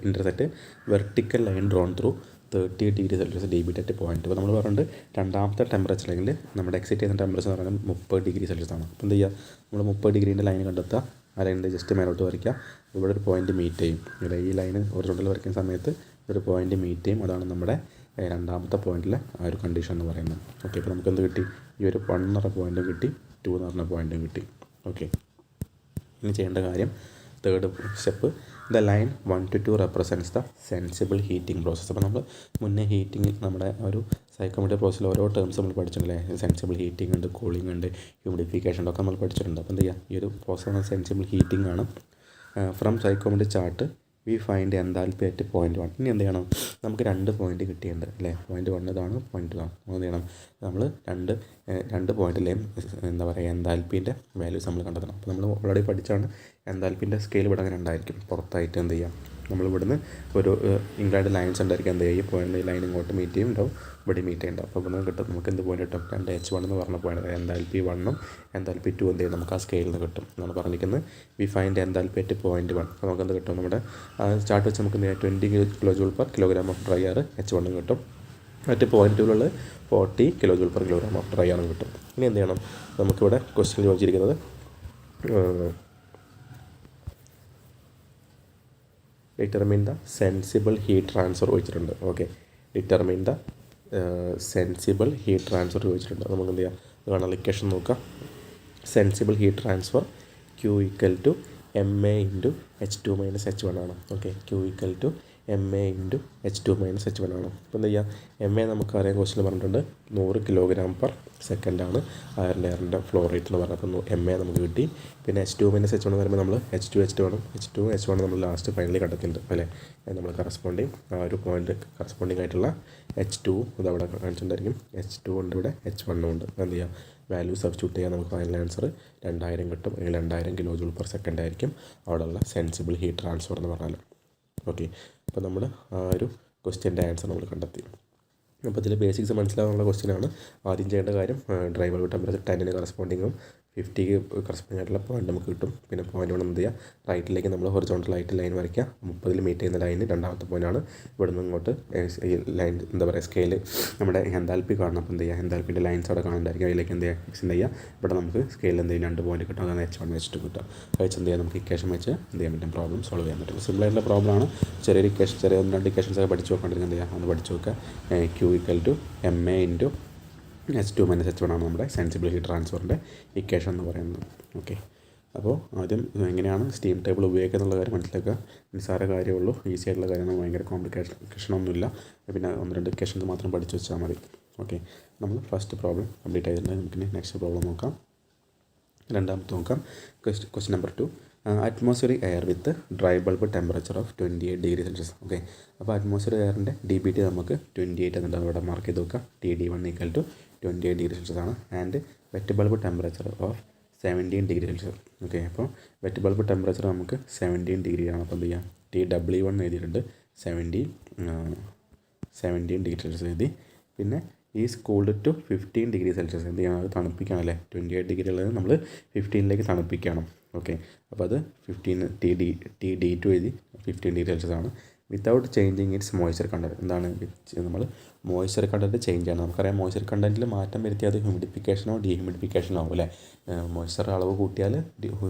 intersect vertical line drawn through 30 degree Celsius DBT at 0.2. അപ്പോൾ നമ്മൾ പറഞ്ഞിട്ട് രണ്ടാമത്തെ ടെമ്പറേച്ചർ അല്ലെങ്കിൽ നമ്മുടെ എക്സിറ്റ് ചെയ്യുന്ന ടെമ്പറേച്ചർ എന്ന് പറയുന്നത് 30 ഡിഗ്രി സെൽഷ്യസ് ആണ്. അപ്പോൾ എന്ത് ചെയ്യുക? നമ്മൾ 30 ഡിഗ്രീൻ്റെ ലൈൻ കണ്ടെത്തുക. ആ ലൈനിൻ്റെ ജസ്റ്റ് മേലോട്ട് വരയ്ക്കുക. ഇവിടെ ഒരു പോയിന്റ് മീറ്റ് ചെയ്യും. ഇവിടെ ഈ ലൈന് ഹൊറിസോണ്ടൽ വരയ്ക്കുന്ന സമയത്ത് ഒരു പോയിന്റ് മീറ്റ് ചെയ്യും. അതാണ് നമ്മുടെ രണ്ടാമത്തെ പോയിന്റിലെ ആ ഒരു കണ്ടീഷൻ എന്ന് പറയുന്നത്. ഓക്കെ, അപ്പോൾ നമുക്ക് എന്ത് കിട്ടി? ഈ ഒരു 1 എന്ന് പറഞ്ഞ പോയിന്റും കിട്ടി, 2 എന്ന് പറഞ്ഞ പോയിന്റും കിട്ടി. ഓക്കെ, ഇനി ചെയ്യേണ്ട കാര്യം third step the line 1 to 2 represents the sensible heating process. അപ്പോൾ നമ്മൾ മുന്നേ ഹീറ്റിംഗ് നമ്മുടെ ഒരു സൈക്കോമെട്രിക് പ്രോസസ്സിൽ ഓരോ ടേംസ് നമ്മൾ പഠിച്ചിട്ടില്ലേ? സെൻസിബിൾ ഹീറ്റിംഗ് ഉണ്ട്, കൂളിംഗ് ഉണ്ട്, ഹ്യൂമിഡിഫിക്കേഷൻ ഒക്കെ നമ്മൾ പഠിച്ചിട്ടുണ്ട്. അപ്പോൾ എന്ത് ചെയ്യുക? ഈ ഒരു പ്രോസസ്സ് സെൻസിബിൾ ഹീറ്റിംഗ് ആണ്. From psychometric chart we find enthalpy at 0.1. ഇനി എന്ത് ചെയ്യണം? നമുക്ക് 2 പോയിന്റ് കിട്ടിയിട്ടുണ്ട് അല്ലേ? 0.1 ഇതാണ്, 0.2 ഇതാണ്. എന്ത് ചെയ്യണം? നമ്മൾ രണ്ട് പോയിന്റിലെയും എന്താ പറയുക എൻതാൽപ്പീൻ്റെ വാല്യൂസ് നമ്മൾ കണ്ടെത്തണം. അപ്പോൾ നമ്മൾ ഓൾറെഡി പഠിച്ചാണ് എൻതാൽപ്പീൻ്റെ സ്കെയിൽ ഇവിടെ അങ്ങനെ ഉണ്ടായിരിക്കും. പുറത്തായിട്ട് എന്ത് ചെയ്യാം? നമ്മൾ ഇവിടുന്ന് ഒരു ഇൻക്ലൈൻഡ് ലൈൻസ് ഉണ്ടായിരിക്കും. എന്ത് ചെയ്യും? പോയിന്റ് ലൈൻ ഇങ്ങോട്ട് മീറ്റ് ചെയ്യും ഉണ്ടാവും, ഇവിടെ മീറ്റ് ചെയ്യുന്നുണ്ടാവും. അപ്പോൾ ഇവിടുന്ന് കിട്ടും നമുക്ക് എന്ത് പോയിന്റ് കിട്ടും? 2 H1 എന്ന് പറഞ്ഞ പോയിന്റ് എൻതാൽപ്പി 1ഉം എൻതാൽപ്പി 2 എന്ത് ചെയ്യും? നമുക്ക് ആ സ്കെയിലിൽ നിന്ന് കിട്ടും എന്നാണ് പറഞ്ഞിരിക്കുന്നത്. V find enthalpy at 0.1. അപ്പോൾ നമുക്ക് എന്ത് കിട്ടും? നമ്മുടെ ചാർട്ട് വെച്ച് നമുക്ക് 20 kJ/kg of dry air H1 കിട്ടും. മറ്റ് 0.2 40 kJ/kg ഓഫ് ഡ്രൈ എയർ കിട്ടും. ഇനി എന്ത് ചെയ്യണം? നമുക്കിവിടെ ക്വസ്റ്റ്യൻ ചോദിച്ചിരിക്കുന്നത് determine the sensible heat transfer ചോദിച്ചിട്ടുണ്ട്. ഓക്കെ, determine the sensible heat transfer ചോദിച്ചിട്ടുണ്ട്. നമുക്ക് എന്ത് ചെയ്യാം? അതാണ് ഇക്വേഷൻ നോക്കാം. Sensible heat transfer Q = MA × H2 - H1 ആണ്. Okay, Q = M A into H2 minus H1 ആണ്. അപ്പോൾ എന്ത് ചെയ്യുക, എം എ നമുക്കറിയാം ക്വസ്റ്റിന് പറഞ്ഞിട്ടുണ്ട് 100 kg/s ആണ് അയറിൻ്റെ എയറിൻ്റെ ഫ്ലോ റേറ്റ് എന്ന് പറഞ്ഞപ്പോൾ എം എ നമുക്ക് കിട്ടി. പിന്നെ H2 മൈനസ് H1 എന്ന് പറയുമ്പോൾ നമ്മൾ H2 നമ്മൾ ലാസ്റ്റ് ഫൈനലി കണ്ടെത്തിയിട്ടുണ്ട് അല്ലേ. നമ്മൾ ആ ഒരു പോയിൻ്റ് കറസ്പോണ്ടിങ് ആയിട്ടുള്ള H2 ഇതവിടെ കാണിച്ചിട്ടുണ്ടായിരിക്കും. H2 ഉണ്ട്, ഇവിടെ H1 ഉണ്ട്. എന്ത് ചെയ്യുക, വാല്യൂ സബ്സ്റ്റിറ്റ്യൂട്ട് ചെയ്യാൻ നമുക്ക് ഫൈനൽ ആൻസർ 2000 കിട്ടും. അല്ലെങ്കിൽ 2000 kJ/s ആയിരിക്കും അവിടെയുള്ള സെൻസിബിൾ ഹീറ്റ് ട്രാൻസ്ഫർ എന്ന് പറഞ്ഞാൽ. ഓക്കെ, അപ്പോൾ നമ്മൾ ആ ഒരു ക്വസ്റ്റ്യൻ്റെ ആൻസർ നമ്മൾ കണ്ടെത്തി. അപ്പോൾ ഇതിൽ ബേസിക്സ് മനസ്സിലാകാനുള്ള ക്വസ്റ്റ്യനാണ്. ആദ്യം ചെയ്യേണ്ട കാര്യം ഡ്രൈ ബൾബ് ടെമ്പറേച്ചർ 10 കറസ്പോണ്ടിങ്ങും 50 കറസ്പോണ്ടിങ് ആയിട്ടുള്ള പോയിൻ്റ് നമുക്ക് കിട്ടും. പിന്നെ പോയിൻ്റ് വേണം എന്ത് ചെയ്യുക, റൈറ്റിലേക്ക് നമ്മൾ ഹൊറിസോണ്ടലായിട്ട് ലൈൻ വരയ്ക്കുക. 30 മീറ്റ് ചെയ്യുന്ന ലൈന് രണ്ടാമത്തെ പോയിൻ്റാണ്. ഇവിടെ നിന്ന് ഇങ്ങോട്ട് ലൈൻ എന്താ പറയുക, സ്കെയിൽ നമ്മുടെ എൻതാൽപ്പി കാണണം. അപ്പോൾ എന്ത് ചെയ്യുക, എൻതാൽപ്പിൻ്റെ ലൈൻസ് അവിടെ കാണുന്നുണ്ടായിരിക്കും. അതിലേക്ക് എന്ത് ചെയ്യുക, എക്സ്റ്റെൻഡ് ചെയ്യുക. ഇവിടെ നമുക്ക് സ്കെയിൽ എന്ത് ചെയ്യും, 2 പോയിൻ്റ് കിട്ടും. അതാണ് H1 H2 കിട്ടുക. കഴിച്ച് എന്ത് ചെയ്യുക, നമുക്ക് ഇക്വേഷൻ വെച്ച് എന്ത് ചെയ്യാൻ പറ്റും, പ്രോബ്ലം സോൾവ് ചെയ്യാൻ പറ്റും. സിമ്പിളായിട്ടുള്ള പ്രോബ്ലമാണ്. ചെറിയൊരു ഇക്വേഷൻ, ചെറിയ 1-2 ഇക്വേഷൻസ് ഒക്കെ പഠിച്ച് നോക്കേണ്ടത്. എന്ത് ചെയ്യുക, ഒന്ന് പഠിച്ച് നോക്കുക. Q = MA × H2 - H1 ആണ് നമ്മുടെ സെൻസിബിൾ ഹീറ്റ് ട്രാൻസ്ഫറിൻ്റെ ഇക്വേഷൻ എന്ന് പറയുന്നത്. ഓക്കെ, അപ്പോൾ ആദ്യം എങ്ങനെയാണ് സ്റ്റീം ടേബിൾ ഉപയോഗിക്കുക എന്നുള്ള കാര്യം മനസ്സിലാക്കുക. നിസ്സാര കാര്യമുള്ളൂ, ഈസി ആയിട്ടുള്ള കാര്യമാണ്, ഭയങ്കര കോംപ്ലിക്കേഷനൊന്നുമില്ല. പിന്നെ 1-2 ഇക്വേഷൻസ് മാത്രം പഠിച്ച് വെച്ചാൽ മതി. ഓക്കെ, നമ്മൾ ഫസ്റ്റ് പ്രോബ്ലം കംപ്ലീറ്റ് ആയിട്ടുണ്ടെങ്കിൽ നമുക്ക് നെക്സ്റ്റ് പ്രോബ്ലം നോക്കാം. രണ്ടാമത്തെ നോക്കാം. Question number 2, atmospheric air with dry bulb temperature of 28°C. Okay, അപ്പോൾ അറ്റ്മോസ്ഫിയർ എയറിൻ്റെ DBT നമുക്ക് 28 എന്നുള്ളത് ഇവിടെ മാർക്ക് ചെയ്ത് വെക്കാം. TD1 = 28°C ആണ്. And wet bulb temperature of 17°C. Okay, അപ്പോൾ വെറ്റ് ബൾബ് ടെമ്പറേച്ചർ നമുക്ക് 17 ഡിഗ്രി ആണ്. അപ്പോൾ എന്ത് ചെയ്യാം, TW1 എഴുതിയിട്ടുണ്ട്, 17°C എഴുതി. പിന്നെ ഈസ് കൂൾഡ് ടു 15°C. എന്ത് ചെയ്യണം, അത് തണുപ്പിക്കണം അല്ലേ. 28 ഡിഗ്രി ഉള്ളത് നമ്മൾ 15ലേക്ക് തണുപ്പിക്കണം. ഓക്കെ, അപ്പോൾ അത് 15 TD2 എഴുതി, 15°C ആണ്. Without changing it's moisture content. എന്താണ്, നമ്മൾ മോയ്സ്ചർ കണ്ടൻറ്റ് ചേഞ്ച് ചെയ്യണം. നമുക്കറിയാം മോയ്സ്ചർ കണ്ടൻറ്റിൽ മാറ്റം വരുത്തിയാൽ അത് ഹ്യൂമിഡിഫിക്കേഷനോ ഡീഹ്യൂമിഡിഫിക്കേഷനോ ആവും അല്ലേ. മോയ്സ്ചർ അളവ് കൂട്ടിയാൽ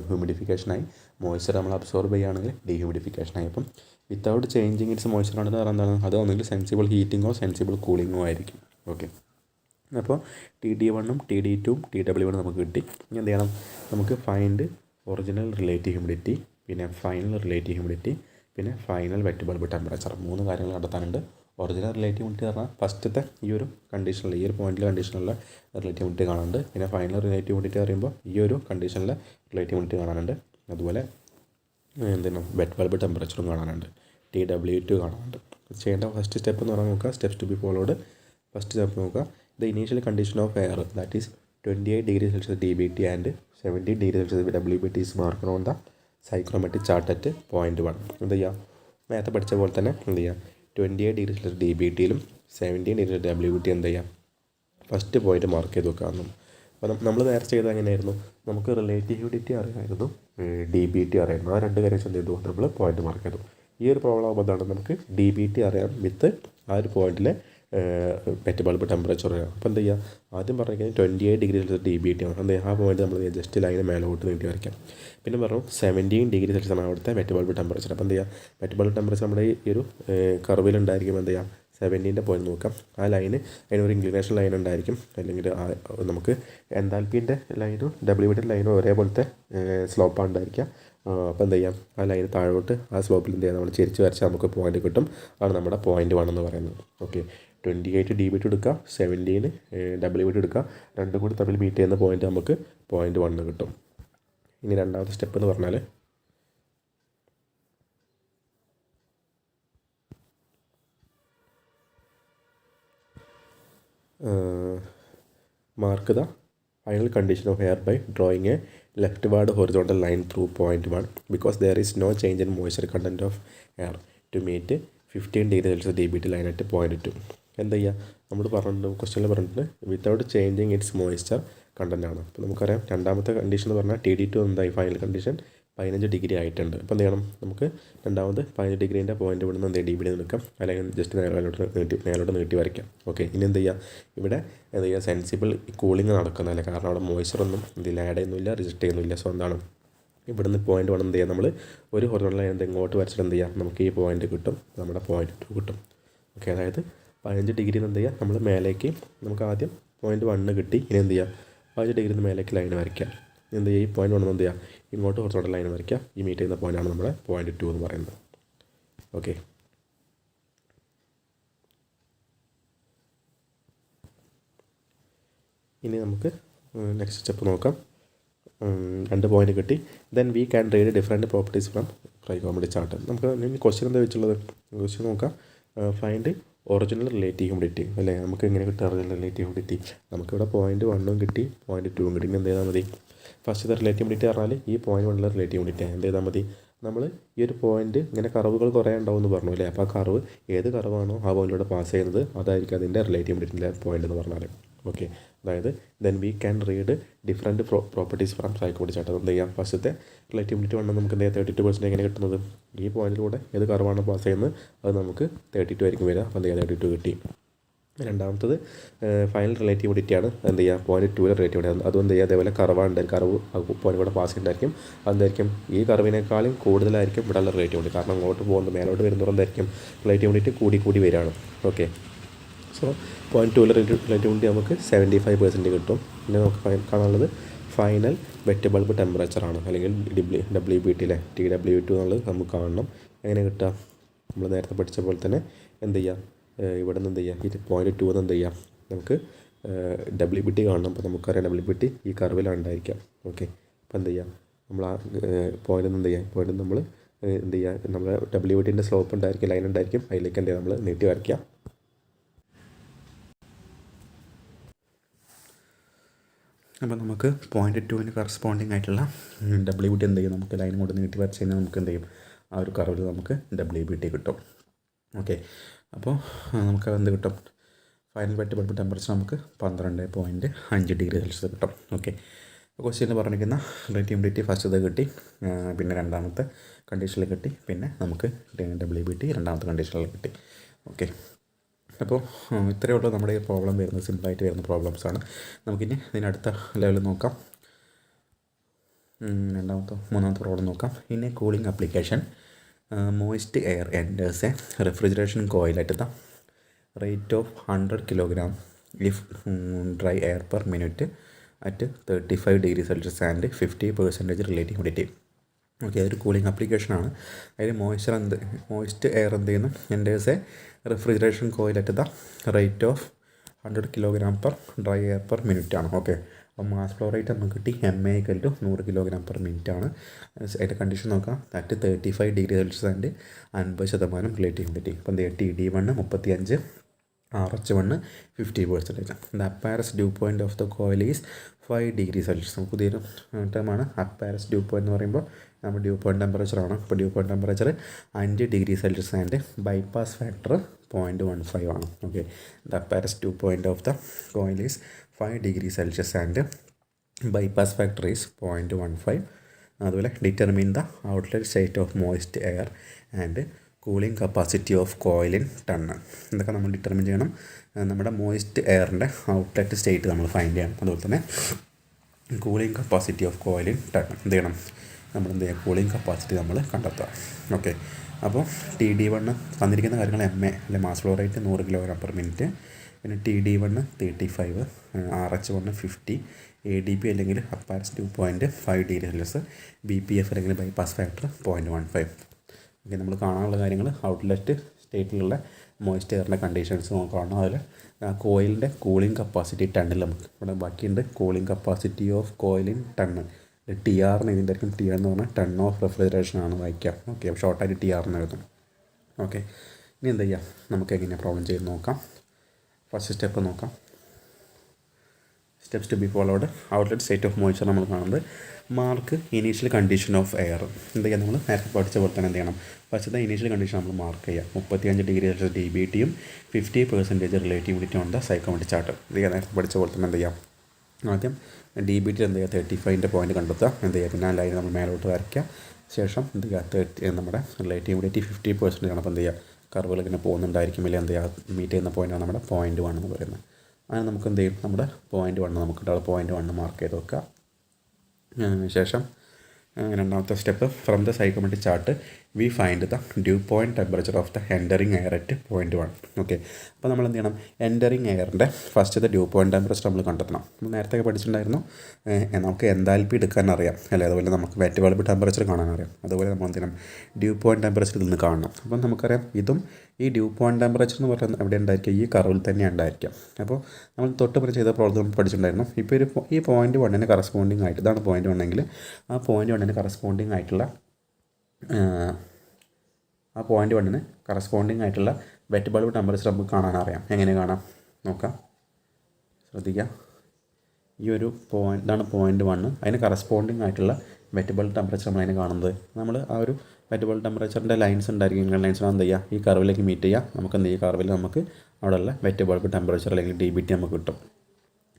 ഹ്യൂമിഡിഫിക്കേഷനായി, മോയ്സ്ചർ നമ്മൾ അബ്സോർബ് ചെയ്യുകയാണെങ്കിൽ ഡീഹ്യൂമിഡിഫിക്കേഷനായി. അപ്പം without changing it's moisture content എന്ന് പറയുന്നത് എന്താണ്, അത് ഒന്നെങ്കിൽ സെൻസിബിൾ ഹീറ്റിങ്ങോ സെൻസിബിൾ കൂളിങ്ങോ ആയിരിക്കും. ഓക്കെ, അപ്പോൾ TD1 TD2 TW1 നമുക്ക് കിട്ടി. ഇനി എന്ത് ചെയ്യണം, നമുക്ക് ഫൈൻഡ് ഒറിജിനൽ റിലേറ്റീവ് ഹ്യൂമിഡിറ്റി, പിന്നെ ഫൈനൽ റിലേറ്റീവ് ഹ്യൂമിഡിറ്റി, പിന്നെ ഫൈനൽ വെറ്റ് ബൾബ് ടെമ്പറേച്ചർ. 3 കാര്യങ്ങൾ കണ്ടെത്താനുണ്ട്. ഒറിജിനൽ റിലേറ്റീവ് ഹ്യൂമിഡിറ്റി പറഞ്ഞാൽ ഫസ്റ്റത്തെ ഈ ഒരു കണ്ടീഷനിൽ, ഈ ഒരു പോയിന്റിൽ കണ്ടീഷനിലുള്ള റിലേറ്റീവ് ഹ്യൂമിഡിറ്റി കാണാനുണ്ട്. പിന്നെ ഫൈനൽ റിലേറ്റീവ് ഹ്യൂമിഡിറ്റി പറയുമ്പോൾ ഈ ഒരു കണ്ടീഷനിലെ റിലേറ്റീവ് ഹ്യൂമിഡിറ്റി കാണാനുണ്ട്. അതുപോലെ എന്താണ് വെറ്റ് ബൾബ് ടെമ്പറേച്ചറും കാണാനുണ്ട്, TW2 കാണാനുണ്ട്. ചെയ്യേണ്ട ഫസ്റ്റ് സ്റ്റെപ്പ് എന്ന് പറഞ്ഞാൽ നോക്കുക, steps to be followed. First step നോക്കുക, the initial condition of air that is 28°C DBT and 17°C WBT is marked on the psychrometric chart at point 1. എന്ത് ചെയ്യുക, നേരത്തെ പഠിച്ച പോലെ തന്നെ എന്ത് ചെയ്യുക, 28°C DBTയിലും 17°C WBT എന്ത് ചെയ്യുക, ഫസ്റ്റ് പോയിൻ്റ് മാർക്ക് ചെയ്ത് വെക്കാമെന്നും. അപ്പോൾ നമ്മൾ നേരത്തെ ചെയ്തത് എങ്ങനെയായിരുന്നു, നമുക്ക് റിലേറ്റീവ് ഹ്യൂമിഡിറ്റി അറിയാമായിരുന്നു, DBT അറിയാമായിരുന്നു. ആ 2 കാര്യം എന്ത് ചെയ്തു, നമ്മൾ പോയിൻ്റ് മാർക്ക് ചെയ്തു. ഈ ഒരു പ്രോബ്ലം ആകുമ്പോൾ എന്താണ്, നമുക്ക് DBT അറിയാം വിത്ത് ആ ഒരു പോയിന്റിലെ വെറ്റ് ബൾബ് ടെമ്പറേച്ചർ അറിയാം. അപ്പോൾ എന്ത് ചെയ്യുക, ആദ്യം പറഞ്ഞാൽ 28°C DBT ആണ്. എന്ത് ചെയ്യുക, ആ പോയിന്റ് നമ്മൾ ജസ്റ്റ് ലൈന് മേലോട്ട് നീട്ടി വരയ്ക്കാം. പിന്നെ പറഞ്ഞു 17°C ആണ് അവിടുത്തെ വെറ്റ് ബൾബ് ടെമ്പറേച്ചർ. അപ്പോൾ എന്ത് ചെയ്യുക, വെറ്റ് ബൾബ് ടെമ്പറേച്ചർ നമ്മുടെ ഈ ഒരു കർവിലുണ്ടായിരിക്കും. എന്ത് ചെയ്യാം, 17ൻ്റെ പോയിന്റ് നോക്കാം. ആ ലൈന് അതിനൊരു ഇൻക്ലിനേഷൻ ലൈൻ ഉണ്ടായിരിക്കും, അല്ലെങ്കിൽ നമുക്ക് എൻതാൽപ്പീൻ്റെ ലൈനും WBT ലൈനും ഒരേപോലത്തെ സ്ലോപ്പാണ് ഉണ്ടായിരിക്കുക. അപ്പോൾ എന്ത് ചെയ്യാം, ആ ലൈൻ താഴോട്ട് ആ സ്ലോപ്പിൽ എന്ത് ചെയ്യാം, നമ്മൾ ചെരിച്ച് വരച്ചാൽ നമുക്ക് പോയിന്റ് കിട്ടും. ആണ് നമ്മുടെ പോയിന്റ് 1 എന്ന് പറയുന്നത്. ഓക്കെ, 28 DBT എടുക്കുക, 17 WBT എടുക്കുക, രണ്ടും കൂടി തമ്മിൽ മീറ്റ് ചെയ്യുന്ന പോയിന്റ് നമുക്ക് പോയിന്റ് 1 കിട്ടും. ഇനി രണ്ടാമത്തെ സ്റ്റെപ്പ് എന്ന് പറഞ്ഞാൽ mark the final condition of air by drawing a leftward horizontal line through point 1 because there is no change in moisture content of air to meet 15°C DBT line at point 2. എന്താ ചെയ്യുക, നമ്മൾ പറഞ്ഞിട്ടുണ്ട്, ക്വസ്റ്റ്യനിൽ പറഞ്ഞിട്ടുണ്ട് without changing it's moisture content ആണ്. അപ്പോൾ നമുക്കറിയാം രണ്ടാമത്തെ കണ്ടീഷൻ എന്ന് പറഞ്ഞാൽ TD2 എന്തായി, ഫൈനൽ കണ്ടീഷൻ 15 ഡിഗ്രി ആയിട്ടുണ്ട്. അപ്പോൾ എന്ത് ചെയ്യണം, നമുക്ക് രണ്ടാമത് 15 ഡിഗ്രീൻ്റെ പോയിന്റ് ഇവിടെ നിന്ന് DBT എടുക്കാം, അല്ലെങ്കിൽ ജസ്റ്റ് നേരോട്ട് നീട്ടി വരയ്ക്കാം. ഓക്കെ, ഇനി എന്ത് ചെയ്യുക, ഇവിടെ എന്ത് ചെയ്യുക, സെൻസിബിൾ കൂളിംഗ് നടക്കുന്നതല്ല, കാരണം അവിടെ മോയ്സ്ചറൊന്നും ഇതിൽ ആഡ് ചെയ്യുന്നില്ല, റിജക്റ്റ് ചെയ്യുന്നില്ല. സോ എന്താണ്, ഇവിടുന്ന് പോയിന്റ് 1 എന്ത് ചെയ്യുക, നമ്മൾ ഒരു ഹൊറിസോണ്ടൽ ലൈൻ ഇങ്ങോട്ട് വരച്ചിട്ട് എന്ത് ചെയ്യുക, നമുക്ക് ഈ പോയിന്റ് കിട്ടും, നമ്മുടെ പോയിന്റ് 2 കിട്ടും. ഓക്കെ, അതായത് 15 ഡിഗ്രി എന്ത് ചെയ്യുക, നമ്മൾ മേലേക്ക് നമുക്ക് ആദ്യം പോയിന്റ് 1 കിട്ടി. ഇനി എന്ത് ചെയ്യുക, 15 ഡിഗ്രി മേലേക്ക് ലൈൻ വരയ്ക്കാം. എന്ത് ചെയ്യുക, ഈ പോയിന്റ് 1 എന്ത് ചെയ്യുക, ഇങ്ങോട്ട് ഹൊറിസോണ്ടൽ ലൈൻ വരയ്ക്കുക. ഈ മീറ്റ് ചെയ്യുന്ന പോയിൻ്റാണ് നമ്മുടെ പോയിന്റ് 2 എന്ന് പറയുന്നത്. ഓക്കെ, ഇനി നമുക്ക് നെക്സ്റ്റ് സ്റ്റെപ്പ് നോക്കാം. 2 പോയിന്റ് കിട്ടി. Then we can read different properties from trigonometric chart. നമുക്ക് ഇനി ക്വസ്റ്റ്യൻ എന്താ വെച്ചുള്ളത്? ക്വസ്റ്റ്യൻ നോക്കാം. ഫൈൻഡ് ഒറിജിനൽ റിലേറ്റീവ് ഹ്യൂമിഡിറ്റി അല്ലേ? നമുക്ക് എങ്ങനെ കിട്ടുക ഒറിജിനൽ റിലേറ്റീവ് ഹ്യൂമിഡിറ്റി? നമുക്കിവിടെ പോയിൻറ്റ് 1 കിട്ടി, പോയിൻറ്റ് 2 കിട്ടി. എന്ത് ചെയ്താൽ മതി? ഫസ്റ്റത്തെ റിലേറ്റീവ് ഹ്യൂമിഡിറ്റി പറഞ്ഞാൽ ഈ പോയിൻറ്റ് 1 റിലേറ്റീവ് ഹ്യൂമിഡിറ്റി എന്ത് ചെയ്താൽ മതി? നമ്മൾ ഈ ഒരു പോയിൻറ്റ് ഇങ്ങനെ കർവുകൾ കുറേ ഉണ്ടാവും എന്ന് പറഞ്ഞു അല്ലേ? അപ്പോൾ ആ കർവ് ഏത് കർവാണോ ആ പോയിൻറ്റിലൂടെ പാസ് ചെയ്യുന്നത് അതായിരിക്കും അതിൻ്റെ റിലേറ്റീവ് ഹ്യൂമിഡിറ്റിൻ്റെ പോയിൻ്റ് എന്ന് പറഞ്ഞാൽ. ഓക്കെ, അതായത് then we can read different properties from trigonometric chart. എന്ത് ചെയ്യാം? ഫസ്റ്റത്തെ റിലേറ്റീവ് ഹ്യൂമിഡിറ്റി വന്നാൽ നമുക്ക് എന്ത് ചെയ്യാം? 32% എങ്ങനെ കിട്ടുന്നത്? ഈ പോയിൻറ്റിലൂടെ ഏത് കർവാണ് പാസ് ചെയ്യുന്നത് അത് നമുക്ക് 32 ആയിരിക്കും വരിക. അപ്പോൾ എന്ത് ചെയ്യാം? 32 കിട്ടി. രണ്ടാമത്തത് ഫൈനൽ റിലേറ്റീവ് ഹ്യൂമിഡിറ്റിയാണ്. എന്ത് ചെയ്യുക? Point 2 relative humidity. അതും എന്ത് ചെയ്യുക? അതേപോലെ കർവ് പോയിൻറ്റ് കൂടെ പാസ് ഉണ്ടായിരിക്കും. അതെന്തായിരിക്കും? ഈ കർവിനേക്കാളും കൂടുതലായിരിക്കും ഇവിടെയുള്ള റിലേറ്റീവ് ഹ്യൂമിഡിറ്റി. കാരണം അങ്ങോട്ട് പോകുന്നത് മേലോട്ട് വരുന്നതോറും എന്തായിരിക്കും? റിലേറ്റീവ് ഹ്യൂമിഡിറ്റി കൂടി വരികയാണ്. Okay, so point 2 relative humidity നമുക്ക് 75% കിട്ടും. പിന്നെ നമുക്ക് കാണാനുള്ളത് ഫൈനൽ വെറ്റ് ബൾബ് ടെമ്പറേച്ചറാണ്, അല്ലെങ്കിൽ WBT അല്ലേ? TWT എന്നുള്ളത് നമുക്ക് കാണണം. എങ്ങനെ കിട്ടുക? നമ്മൾ നേരത്തെ പഠിച്ച പോലെ തന്നെ എന്ത് ചെയ്യുക? ഇവിടെ നിന്ന് എന്ത് ചെയ്യുക? ഈ പോയിൻറ്റ് 2 എന്ത് ചെയ്യുക? നമുക്ക് WBT കാണണം. അപ്പോൾ നമുക്കറിയാം WBT ഈ കർവിലാണ് ഉണ്ടായിരിക്കാം. ഓക്കെ, അപ്പോൾ എന്ത് ചെയ്യുക? നമ്മൾ ആ പോയിൻറ്റ് എന്ത് ചെയ്യുക? പോയിൻറ്റ് നമ്മൾ എന്ത് ചെയ്യുക? നമ്മൾ WBTൻ്റെ സ്ലോപ്പ് ഉണ്ടായിരിക്കും, ലൈൻ ഉണ്ടായിരിക്കും. അതിലേക്ക് എന്ത് ചെയ്യുക? നമ്മൾ നീട്ടി വരയ്ക്കുക. അപ്പോൾ നമുക്ക് പോയിൻറ്റ് 2 കറസ്പോണ്ടിങ് ആയിട്ടുള്ള WBT എന്ത് ചെയ്യും? നമുക്ക് ലൈൻ കൊണ്ട് നീട്ടി വരച്ച് കഴിഞ്ഞാൽ നമുക്ക് എന്ത് ചെയ്യും? ആ ഒരു കർവിൽ നമുക്ക് WBT കിട്ടും. ഓക്കെ, അപ്പോൾ നമുക്ക് എന്ത് കിട്ടും? ഫൈനൽ വെറ്റ് ബൾബ് ടെമ്പറേച്ചർ നമുക്ക് 12.5 ഡിഗ്രി സെൽഷ്യസ് കിട്ടും. ഓക്കെ, ക്വസ്റ്റ്യനിൽ പറഞ്ഞിരിക്കുന്ന റിലേറ്റീവ് ഹ്യൂമിഡിറ്റി ഫസ്റ്റത്തെ കിട്ടി, പിന്നെ രണ്ടാമത്തെ കണ്ടീഷനിൽ കിട്ടി, പിന്നെ നമുക്ക് WBT രണ്ടാമത്തെ കണ്ടീഷനിൽ കിട്ടി. ഓക്കെ, അപ്പോൾ ഇത്രയേ ഉള്ളൂ നമ്മുടെ ഈ പ്രോബ്ലം വരുന്നത്. സിമ്പിളായിട്ട് വരുന്ന പ്രോബ്ലംസാണ്. നമുക്കിനി ഇതിനടുത്ത ലെവലിൽ നോക്കാം. മൂന്നാമത്തെ പ്രോബ്ലം നോക്കാം. In A cooling application moist air enters A refrigeration coil at the rate of 100 kg if dry air per minute at 35 degree Celsius and 50% relative humidity. Okay, അതൊരു കൂളിംഗ് ആപ്ലിക്കേഷനാണ്. അതിൽ മോയിസ്റ്റ് എയർ എന്ത് ചെയ്യുന്നു? Enters A refrigeration coil at the rate of 100 kg per dry air per minute ആണ്. Okay, അപ്പോൾ mass flow rate നമുക്ക് കിട്ടി. MA = 100 kg per minute ആണ്. അതിൻ്റെ കണ്ടീഷൻ നോക്കാം. At 35 degree Celsius and 50% relative humidity. അപ്പോൾ എന്ത് ചെയ്യുക? TD1 35, RH1 50%. The apparatus dew point of the coil is 5 degree Celsius. പുതിയൊരു ടേമാണ് അപ്പാരസ് ഡ്യൂ പോയിൻറ്റ് എന്ന് പറയുമ്പോൾ നമ്മുടെ ഡ്യൂ പോയിൻറ്റ് ടെമ്പറേച്ചറാണ്. അപ്പോൾ dew point temperature 5 degree Celsius and bypass factor 0.15 ആണ്. Okay, the apparatus dew point of the coil is 5 degree Celsius and bypass factor is 0.15. അതുപോലെ determine the outlet state of moist air and cooling capacity of coil in ton. ഇതൊക്കെ നമ്മൾ determine ചെയ്യണം. നമ്മുടെ moist എയറിൻ്റെ outlet state നമ്മൾ find ചെയ്യണം. അതുപോലെ തന്നെ cooling capacity of coil in ton എന്ത് ചെയ്യണം? നമ്മൾ എന്ത് ചെയ്യുക? കൂളിംഗ് കപ്പാസിറ്റി നമ്മൾ കണ്ടെത്തുക. ഓക്കെ, അപ്പോൾ TD1 തന്നിരിക്കുന്ന കാര്യങ്ങൾ MA അല്ലെ mass flow rate 100 kg per minute, പിന്നെ TD1 35, RH1 50, ADP അല്ലെങ്കിൽ അപ്പാരസ് dew point 5 degree Celsius, BPF അല്ലെങ്കിൽ ബൈപ്പാസ് ഫാക്ടർ 0.15. ഓക്കെ, നമ്മൾ കാണാനുള്ള കാര്യങ്ങൾ ഔട്ട്ലെറ്റ് സ്റ്റേറ്റിലുള്ള മോയിസ്റ്റ് എയറിൻ്റെ കണ്ടീഷൻസ് നോക്കണം. അതിൽ കോയിലിൻ്റെ കൂളിംഗ് കപ്പാസിറ്റി ടണ്ണിൽ നമുക്ക് ഇവിടെ ബാക്കിയുണ്ട്. Cooling capacity of coil in ton. TR എന്ന് എഴുതിയിരിക്കും. TR എന്ന് പറഞ്ഞാൽ ടൺ ഓഫ് റെഫ്രിജറേഷൻ ആണ് വായിക്കാം. ഓക്കെ, ഷോർട്ടായിട്ട് TR എന്ന് എഴുതും. ഓക്കെ, ഇനി എന്താ ചെയ്യുക? നമുക്ക് എങ്ങനെയാണ് പ്രോബ്ലം ചെയ്ത് നോക്കാം. ഫസ്റ്റ് സ്റ്റെപ്പ് നോക്കാം. Steps to be followed. Outlet state of moisture നമ്മൾ കാണുന്നത്. Mark initial condition of air. എന്ത് ചെയ്യുക? നമ്മൾ നേരത്തെ പഠിച്ച പോലെ തന്നെ എന്ത് ചെയ്യണം? ഫസ്റ്റത്തെ ഇനീഷ്യൽ കണ്ടീഷൻ നമ്മൾ മാർക്ക് ചെയ്യുക. 35 ഡിഗ്രി സെൽഷ്യസ് DBTയും 50% റിലേറ്റീവ് ഹ്യൂമിഡിറ്റി ഉണ്ട് ട്രൈഗോണോമെട്രിക് ചാർട്ട്. എന്ത് ചെയ്യുക? നേരത്തെ പഠിച്ച പോലെ തന്നെ എന്ത് ചെയ്യാം? ആദ്യം DBT എന്ത് ചെയ്യുക? 35ൻ്റെ പോയിൻറ്റ് കണ്ടെത്തുക. എന്ത് ചെയ്യുക? പിന്നെ ആ ലൈൻ നമ്മൾ മേലോട്ട് വരയ്ക്കുക. ശേഷം എന്ത് ചെയ്യുക? നമ്മുടെ റിലേറ്റീവ് ഹ്യൂമിഡിറ്റി 50% ആണ്. അപ്പോൾ എന്ത് ചെയ്യുക? കർവുകൾ ഇങ്ങനെ പോകുന്നുണ്ടായിരിക്കും. ഇല്ല എന്ത് ചെയ്യുക? മീറ്റ് ചെയ്യുന്ന പോയിൻ്റാണ് നമ്മുടെ പോയിൻറ്റ് 1 എന്ന് പറയുന്നത്. അങ്ങനെ നമുക്ക് എന്ത് ചെയ്യും? നമ്മുടെ പോയിൻറ്റ് 1 നമുക്ക് പോയിൻറ്റ് 1 മാർക്ക് ചെയ്ത് വെക്കുക. ശേഷം രണ്ടാമത്തെ step, from the psychometric chart we find the due point temperature of the entering air at 0.1. Okay, അപ്പോൾ നമ്മൾ എന്ത് ചെയ്യണം? എൻറ്ററിങ് എയറിൻ്റെ ഫസ്റ്റത്തെ ഡ്യൂ പോയിൻറ്റ് ടെമ്പറേച്ചർ നമ്മൾ കണ്ടെത്തണം. നമ്മൾ നേരത്തെ പഠിച്ചിട്ടുണ്ടായിരുന്നു. നമുക്ക് എൻതാൽപ്പി എടുക്കാൻ അറിയാം അല്ലേ? അതുപോലെ നമുക്ക് വെറ്റ് ബൾബ് ടെമ്പറേച്ചർ കാണാൻ അറിയാം. അതുപോലെ നമ്മൾ എന്ത് ചെയ്യണം? ഡ്യൂ പോയിൻറ്റ് ടെമ്പറേച്ചർ ഇതിൽ നിന്ന് കാണണം. അപ്പം നമുക്കറിയാം ഇതും ഈ ഡ്യൂ പോയിൻറ്റ് ടെമ്പറേച്ചർ എന്ന് പറയുന്നത് എവിടെ ഉണ്ടായിരിക്കുക, ഈ കർവിൽ തന്നെ ഉണ്ടായിരിക്കുക. അപ്പോൾ നമ്മൾ തൊട്ട് ചെയ്ത പ്രോബ്ലം നമ്മൾ പഠിച്ചിട്ടുണ്ടായിരുന്നു. ഇപ്പോൾ ഈ പോയിൻറ്റ് 1 കറസ്പോണ്ടിങ് ആയിട്ട്, ഇതാണ് പോയിൻറ്റ് 1 എങ്കിൽ ആ പോയിൻറ്റ് 1 കറസ്പോണ്ടിങ് ആയിട്ടുള്ള വെറ്റ് ബൾബ് ടെമ്പറേച്ചർ നമുക്ക് കാണാനറിയാം. എങ്ങനെ കാണാം നോക്കാം, ശ്രദ്ധിക്കാം. ഈ ഒരു ഇതാണ് പോയിൻറ്റ് 1, അതിന് കറസ്പോണ്ടിങ് ആയിട്ടുള്ള വെറ്റ് ബൾബ് ടെമ്പറേച്ചർ നമ്മൾ അതിനെ കാണുന്നത്. നമ്മൾ ആ ഒരു വെറ്റ് ബൾബ് ടെമ്പറേച്ചറിൻ്റെ ലൈൻസ് ഉണ്ടായിരിക്കും. ഇങ്ങനെ ലൈൻസിന് എന്ത് ചെയ്യുക, ഈ കർവിലേക്ക് മീറ്റ് ചെയ്യുക. നമുക്ക് എന്ത് ചെയ്യുക, കർവിൽ നമുക്ക് അവിടെയുള്ള വെറ്റ് ബൾബ് ടെമ്പറേച്ചർ അല്ലെങ്കിൽ DBT നമുക്ക് കിട്ടും.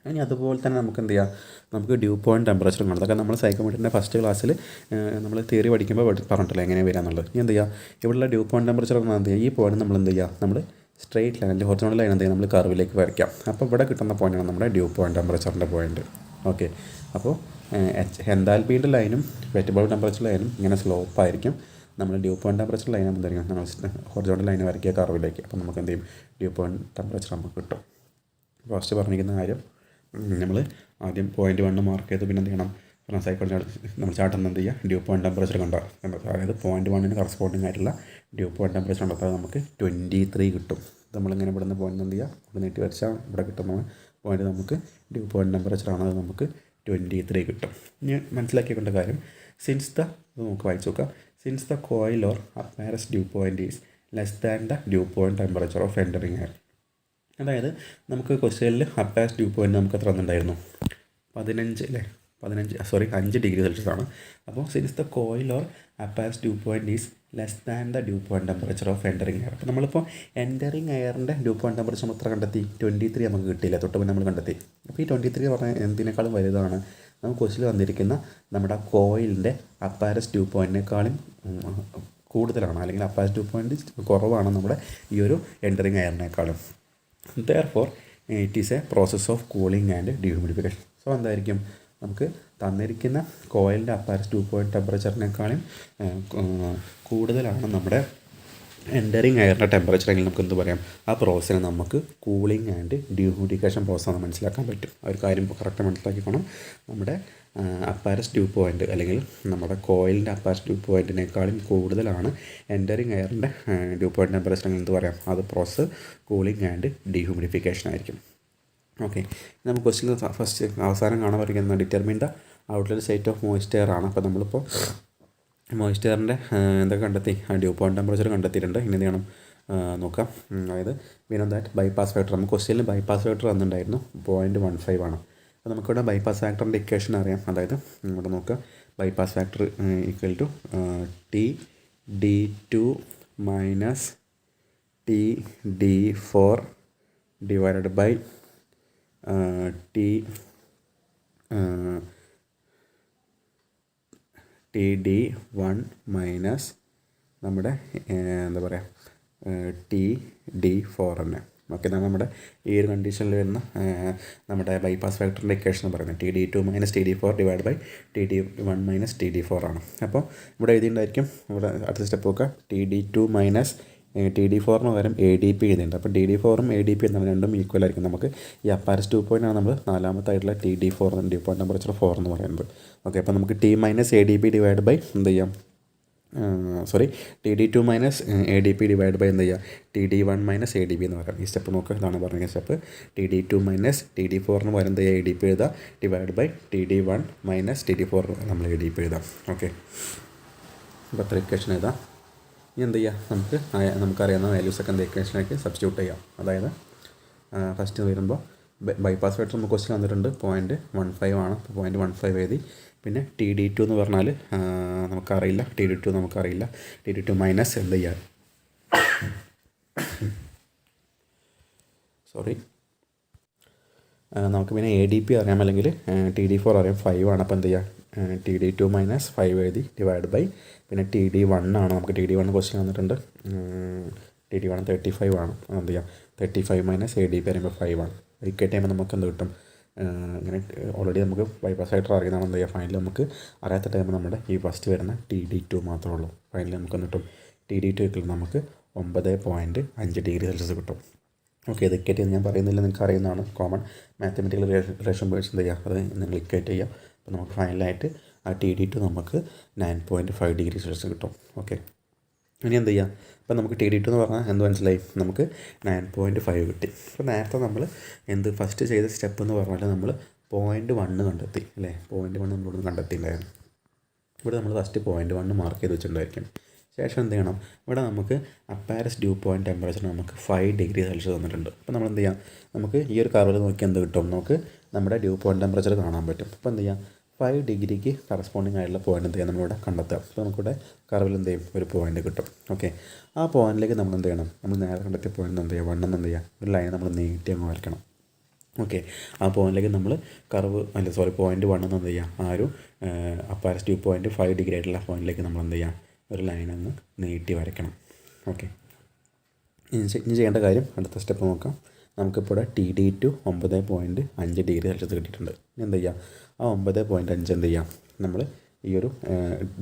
ഇനി അതുപോലെ തന്നെ നമുക്ക് എന്ത് ചെയ്യാം, നമുക്ക് ഡ്യൂ പോയിൻറ്റ് ടെമ്പറേച്ചർ കാണാം. അതൊക്കെ നമ്മൾ സൈക്കോമെട്രിൻ്റെ ഫസ്റ്റ് ക്ലാസ്സിൽ നമ്മൾ തിയറി പഠിക്കുമ്പോൾ പറഞ്ഞിട്ടില്ല എങ്ങനെ വരിക എന്നുള്ളത്. ഇനി എന്ത് ചെയ്യുക, ഇവിടെയുള്ള ഡ്യൂ പോയിൻറ്റ് ടെമ്പറേച്ചർ എന്ത് ചെയ്യുക, ഈ പോയിൻറ്റ് നമ്മൾ എന്ത് ചെയ്യുക, നമ്മൾ സ്ട്രെയിറ്റ് ലൈൻ അല്ലെങ്കിൽ ഹൊറിസോണ്ടൽ ലൈൻ എന്ത് ചെയ്യുക, നമ്മൾ കർവിലേക്ക് വരയ്ക്കാം. അപ്പോൾ ഇവിടെ കിട്ടുന്ന പോയിൻ്റാണ് നമ്മുടെ ഡ്യൂ പോയിൻറ്റ് ടെമ്പറേച്ചറിൻ്റെ പോയിൻറ്റ്. ഓക്കെ, അപ്പോൾ എൻതാൽപ്പിയുടെ ലൈനും വെറ്റ് ബൾബ് ടെമ്പറേച്ചർ ലൈനും ഇങ്ങനെ സ്ലോപ്പായിരിക്കും. നമ്മൾ ഡ്യൂ പോയിൻറ്റ് ടെമ്പറേച്ചർ ലൈൻ എന്തായിരിക്കും, നമ്മൾ ഹൊറിസോണ്ടൽ ലൈൻ വരയ്ക്കുക കർവിലേക്ക്. അപ്പോൾ നമുക്ക് എന്ത് ചെയ്യും, ഡ്യൂ പോയിൻറ്റ് ടെമ്പറേച്ചർ നമുക്ക് കിട്ടും. ഫസ്റ്റ് പറഞ്ഞിരിക്കുന്ന കാര്യം, നമ്മൾ ആദ്യം പോയിൻറ്റ് 1 മാർക്ക് ചെയ്ത് പിന്നെ എന്ത് ചെയ്യണം, സൈക്കോളജി നമ്മൾ ചാട്ടം എന്ത് ചെയ്യുക, ഡ്യൂ പോയിൻറ്റ് ടെമ്പറേച്ചർ കണ്ടെത്തുക. അതായത് പോയിൻറ്റ് 1 കറസ്പോണ്ടിങ് ആയിട്ടുള്ള ഡ്യൂ പോയിൻറ്റ് ടെമ്പറേച്ചർ കണ്ടെത്താൽ നമുക്ക് 23 കിട്ടും. നമ്മളിങ്ങനെ ഇവിടുന്ന് പോയിൻറ്റ് എന്ത് ചെയ്യുക, ഇവിടെ നീട്ടി വരച്ചാൽ ഇവിടെ കിട്ടുന്ന പോയിൻറ്റ് നമുക്ക് ഡ്യൂ പോയിൻറ്റ് ടെമ്പറേച്ചറാണ്, അത് നമുക്ക് 23 കിട്ടും. ഇനി മനസ്സിലാക്കിയേണ്ട കാര്യം, ഇത് നമുക്ക് വായിച്ചു നോക്കാം. Since the coil or അപ്പാരസ് dew point is less than the due point temperature of entering air. അതായത് നമുക്ക് ക്വസ്റ്റ്യനിൽ അപ്പാരസ് ഡ്യൂ പോയിൻറ്റ് നമുക്ക് എത്ര തന്നിട്ടുണ്ടായിരുന്നു, 5 ഡിഗ്രി സെൽഷ്യസ് ആണ്. അപ്പോൾ since the coil or അപ്പാരസ് dew point is less than the due point temperature of entering air. അപ്പോൾ നമ്മളിപ്പോൾ എൻ്ററിങ് എയറിൻ്റെ ഡ്യൂ പോയിൻറ്റ് ടെമ്പറേച്ചർ നമ്മൾ എത്ര കണ്ടെത്തി, 23 നമുക്ക് കിട്ടിയില്ല, തൊട്ട് നമ്മൾ കണ്ടെത്തി. അപ്പോൾ ഈ 23 പറഞ്ഞാൽ എന്തിനേക്കാളും വലുതാണ്, നമുക്ക് ക്വസ്റ്റിൽ വന്നിരിക്കുന്ന നമ്മുടെ കോയിലിൻ്റെ അപ്പാരസ് ഡ്യൂ പോയിൻറ്റിനേക്കാളും കൂടുതലാണ്, അല്ലെങ്കിൽ അപ്പാരസ് ഡ്യൂ പോയിൻറ്റ് കുറവാണ് നമ്മുടെ ഈ ഒരു എൻ്ററിങ് എയറിനേക്കാളും. Therefore, it is a process of cooling and dehumidification. So എന്തായിരിക്കും, നമുക്ക് തന്നിരിക്കുന്ന കോയിലിൻ്റെ അപ്പാരസ് ഡ്യൂ പോയിൻറ്റ് ടെമ്പറേച്ചറിനേക്കാളും കൂടുതലാണ് നമ്മുടെ എൻ്ററിങ് എയറിൻ്റെ ടെമ്പറേച്ചർ എങ്കിൽ നമുക്ക് എന്ത് പറയാം, ആ പ്രോസസ്സിനെ നമുക്ക് കൂളിംഗ് ആൻഡ് ഡ്യൂമിഡിഫിക്കേഷൻ പ്രോസസ്സാണ് മനസ്സിലാക്കാൻ പറ്റും. ആ ഒരു കാര്യം കറക്റ്റ് മനസ്സിലാക്കിക്കണം. നമ്മുടെ അപ്പാരസ് ഡ്യൂ പോയിൻറ്റ് അല്ലെങ്കിൽ നമ്മുടെ കോയിലിൻ്റെ അപ്പാരസ് ഡ്യൂ പോയിൻറ്റിനേക്കാളും കൂടുതലാണ് എൻ്ററിങ് എയറിൻ്റെ ഡ്യൂ പോയിൻറ്റ് ടെമ്പറേച്ചർ എന്ത് പറയാം, അത് പ്രോസസ്സ് കൂളിംഗ് ആൻഡ് ഡീഹ്യൂമിഡിഫിക്കേഷൻ ആയിരിക്കും. ഓക്കെ, നമുക്ക് ക്വസ്റ്റ്യൻ ഫസ്റ്റ് അവസാനം കാണാൻ പറയുന്നത് determine the outlet state of moisture ആണ്. അപ്പോൾ നമ്മളിപ്പോൾ മോയ്സ്ചറിൻ്റെ എന്തൊക്കെ കണ്ടെത്തി, ഡ്യൂ പോയിൻറ്റ് ടെമ്പറേച്ചർ കണ്ടെത്തിയിട്ടുണ്ട്. ഇനി എന്ത് ചെയ്യണം നോക്കാം. അതായത് മീൻ ദാറ്റ് ബൈപ്പാസ് ഫാക്ടർ, നമുക്ക് ക്വസ്റ്റ്യനിൽ ബൈപ്പാസ് ഫാക്ടർ വന്നിട്ടുണ്ടായിരുന്നു 0.15 ആണ്. അപ്പോൾ നമുക്കിവിടെ ബൈപ്പാസ് ഫാക്ടറിൻ്റെ ഇക്വേഷൻ അറിയാം. അതായത് ഇവിടെ നോക്കുക, bypass factor equal to TD2 minus TD4 divided by TD1 minus നമ്മുടെ എന്താ പറയുക TD4 തന്നെ. ഓക്കെ, ഇതാണ് നമ്മുടെ ഈ ഒരു കണ്ടീഷനിൽ വരുന്ന നമ്മുടെ ബൈപ്പാസ് ഫാക്ടറിൻ്റെ ഇക്വേഷൻ എന്ന് പറയുന്നത് TD2 minus TD4 divide by TD1 minus TD4 ആണ്. അപ്പോൾ ഇവിടെ എഴുതിയിട്ടുണ്ടായിരിക്കും, ഇവിടെ അടുത്ത സ്റ്റെപ്പ് നോക്കുക, TD2 മൈനസ് TD4 പകരം ADP എഴുതിയിട്ടുണ്ട്. അപ്പോൾ TD4ഉം ADP എന്നാണ് രണ്ടും ഈക്വൽ ആയിരിക്കും. നമുക്ക് ഈ അപ്പാരസ് ഡ്യൂ പോയിൻ്റ് ആണ് നമ്മൾ നാലാമത്തായിട്ടുള്ള TD4 ഡ്യൂ പോയിൻറ്റ് ടെമ്പറേച്ചർ 4 എന്ന് പറയുന്നത്. ഓക്കെ, അപ്പോൾ നമുക്ക് T minus ADP divide by എന്ത് ചെയ്യാം, TD2 minus ADP divide by എന്ത് ചെയ്യുക, TD1 മൈനസ് ADP എന്ന് പറയാം. ഈ സ്റ്റെപ്പ് നോക്കുക, ഇതാണ് പറഞ്ഞ സ്റ്റെപ്പ്. TD2 മൈനസ് TD4 പകരം എന്ത് ചെയ്യുക, ADP എഴുതാം, divide by TD1 minus TD4 നമ്മൾ ADP എഴുതാം. ഓക്കെ, അപ്പോൾ അത്ര ഇക്വേഷൻ എഴുതാം. ഇനി എന്ത് ചെയ്യുക, നമുക്കറിയാവുന്ന വാല്യൂസൊക്കെ എന്ത് ഇക്വേഷനിലേക്ക് സബ്സ്റ്റിറ്റ്യൂട്ട് ചെയ്യാം. അതായത് ഫസ്റ്റ് വരുമ്പോൾ ബൈപ്പാസ് ഫാക്ടർ നമുക്ക് ക്വസ്റ്റ്യൻ വന്നിട്ടുണ്ട് 0.15 ആണ്. അപ്പോൾ 0.15 എഴുതി. പിന്നെ TD2 എന്ന് പറഞ്ഞാൽ നമുക്കറിയില്ല, TD2 മൈനസ് എന്ത് ചെയ്യുക, നമുക്ക് പിന്നെ ADP അറിയാം, അല്ലെങ്കിൽ TD4 അറിയാം, 5 ആണ്. അപ്പോൾ എന്ത് ചെയ്യുക, TD2 മൈനസ് 5 എഴുതി ഡിവൈഡ് ബൈ പിന്നെ TD1 ആണ്. നമുക്ക് TD1 ക്വസ്റ്റ്യൻ വന്നിട്ടുണ്ട്, TD1 35 ആണ്. എന്ത് ചെയ്യാം, 35 മൈനസ് ADP പറയുമ്പോൾ 5 ആണ്. ഇക്വേറ്റ് ചെയ്യുമ്പോൾ നമുക്ക് എന്ത് കിട്ടും, ഇങ്ങനെ ഓൾറെഡി നമുക്ക് ബൈപ്പാസ് ഫാക്ടർ അറിയുന്നതാണ്. എന്ത് ചെയ്യുക, ഫൈനലി നമുക്ക് അറിയാത്ത ടൈം നമ്മുടെ ഈ ഫസ്റ്റ് വരുന്ന TD2 മാത്രമേ ഉള്ളൂ. ഫൈനലി നമുക്ക് കിട്ടും TD2 കിട്ടും നമുക്ക് 9.5 ഡിഗ്രി സെൽഷ്യസ് കിട്ടും. ഓക്കെ, ഇത് ഇക്വേറ്റ് ചെയ്ത് ഞാൻ പറയുന്നില്ല, നിങ്ങൾക്ക് അറിയുന്നതാണ്, കോമൺ മാത്തമെറ്റിക്കൽ റിലേഷൻ ബേഴ്സ് എന്ത് ചെയ്യുക, അത് നിങ്ങൾ ഇക്വേറ്റ് ചെയ്യുക. അപ്പോൾ നമുക്ക് ഫൈനലായിട്ട് ആ TD2 നമുക്ക് 9.5 ഡിഗ്രി സെൽഷ്യസ് കിട്ടും. ഓക്കെ, ഇനി എന്ത് ചെയ്യുക, ഇപ്പം നമുക്ക് TD2 എന്ന് പറഞ്ഞാൽ എന്ത് മനസ്സിലായി, നമുക്ക് 9.5 കിട്ടി. അപ്പോൾ നേരത്തെ നമ്മൾ ഫസ്റ്റ് ചെയ്ത സ്റ്റെപ്പ് എന്ന് പറഞ്ഞാൽ നമ്മൾ 0.1 കണ്ടെത്തി അല്ലേ, 0.1 നമ്മളിവിടെ കണ്ടെത്തിയിട്ടുണ്ടായിരുന്നു. ഇവിടെ നമ്മൾ ഫസ്റ്റ് 0.1 മാർക്ക് ചെയ്ത് വെച്ചിട്ടുണ്ടായിരിക്കും. ശേഷം എന്ത് ചെയ്യണം, ഇവിടെ നമുക്ക് അപ്പാരസ് ഡ്യൂ പോയിൻറ്റ് ടെമ്പറേച്ചർ നമുക്ക് 5 ഡിഗ്രി സെൽഷ്യസ് തന്നിട്ടുണ്ട്. അപ്പോൾ നമ്മൾ എന്ത് ചെയ്യാം, നമുക്ക് ഈ ഒരു കർവിൽ നോക്കി എന്ത് കിട്ടും, നമുക്ക് നമ്മുടെ ഡ്യൂ പോയിൻറ്റ് ടെമ്പറേച്ചർ കാണാൻ പറ്റും. അപ്പോൾ എന്ത് ചെയ്യാം, 5 ഡിഗ്രിക്ക് കറസ്പോണ്ടിങ് ആയിട്ടുള്ള പോയിൻ്റ് എന്ത് ചെയ്യാം, നമ്മളിവിടെ കണ്ടെത്തുക. അപ്പോൾ നമുക്കിവിടെ കർവിൽ എന്ത് ചെയ്യും, ഒരു പോയിൻ്റ് കിട്ടും. ഓക്കെ, ആ പോയിൻറ്റിലേക്ക് നമ്മൾ എന്ത് ചെയ്യണം, നമ്മൾ നേരെ കണ്ടെത്തിയ പോയിൻ്റ് എന്ത് ചെയ്യുക, വണ്ണം എന്ത് ചെയ്യുക, ഒരു ലൈൻ നമ്മൾ നീട്ടി അങ്ങ് വരയ്ക്കണം. ഓക്കെ, ആ പോയിൻറ്റിലേക്ക് നമ്മൾ പോയിൻറ്റ് 1 എന്ത് ചെയ്യുക, ആ ഒരു അപ്പാരസ് ഡ്യൂ പോയിൻറ്റ് 5 ഡിഗ്രി ആയിട്ടുള്ള പോയിൻറ്റിലേക്ക് നമ്മൾ എന്ത് ചെയ്യുക, ഒരു ലൈൻ അങ്ങ് നീട്ടി വരയ്ക്കണം. ഓക്കെ, ഇനി ചെയ്യേണ്ട കാര്യം അടുത്ത സ്റ്റെപ്പ് നോക്കാം. നമുക്കിപ്പോൾ TD2 9.5 ഡിഗ്രി സെൽഷ്യസ് കിട്ടിയിട്ടുണ്ട്. ഇനി എന്ത് ചെയ്യുക, ആ 9.5 എന്ത് ചെയ്യാം, നമ്മൾ ഈ ഒരു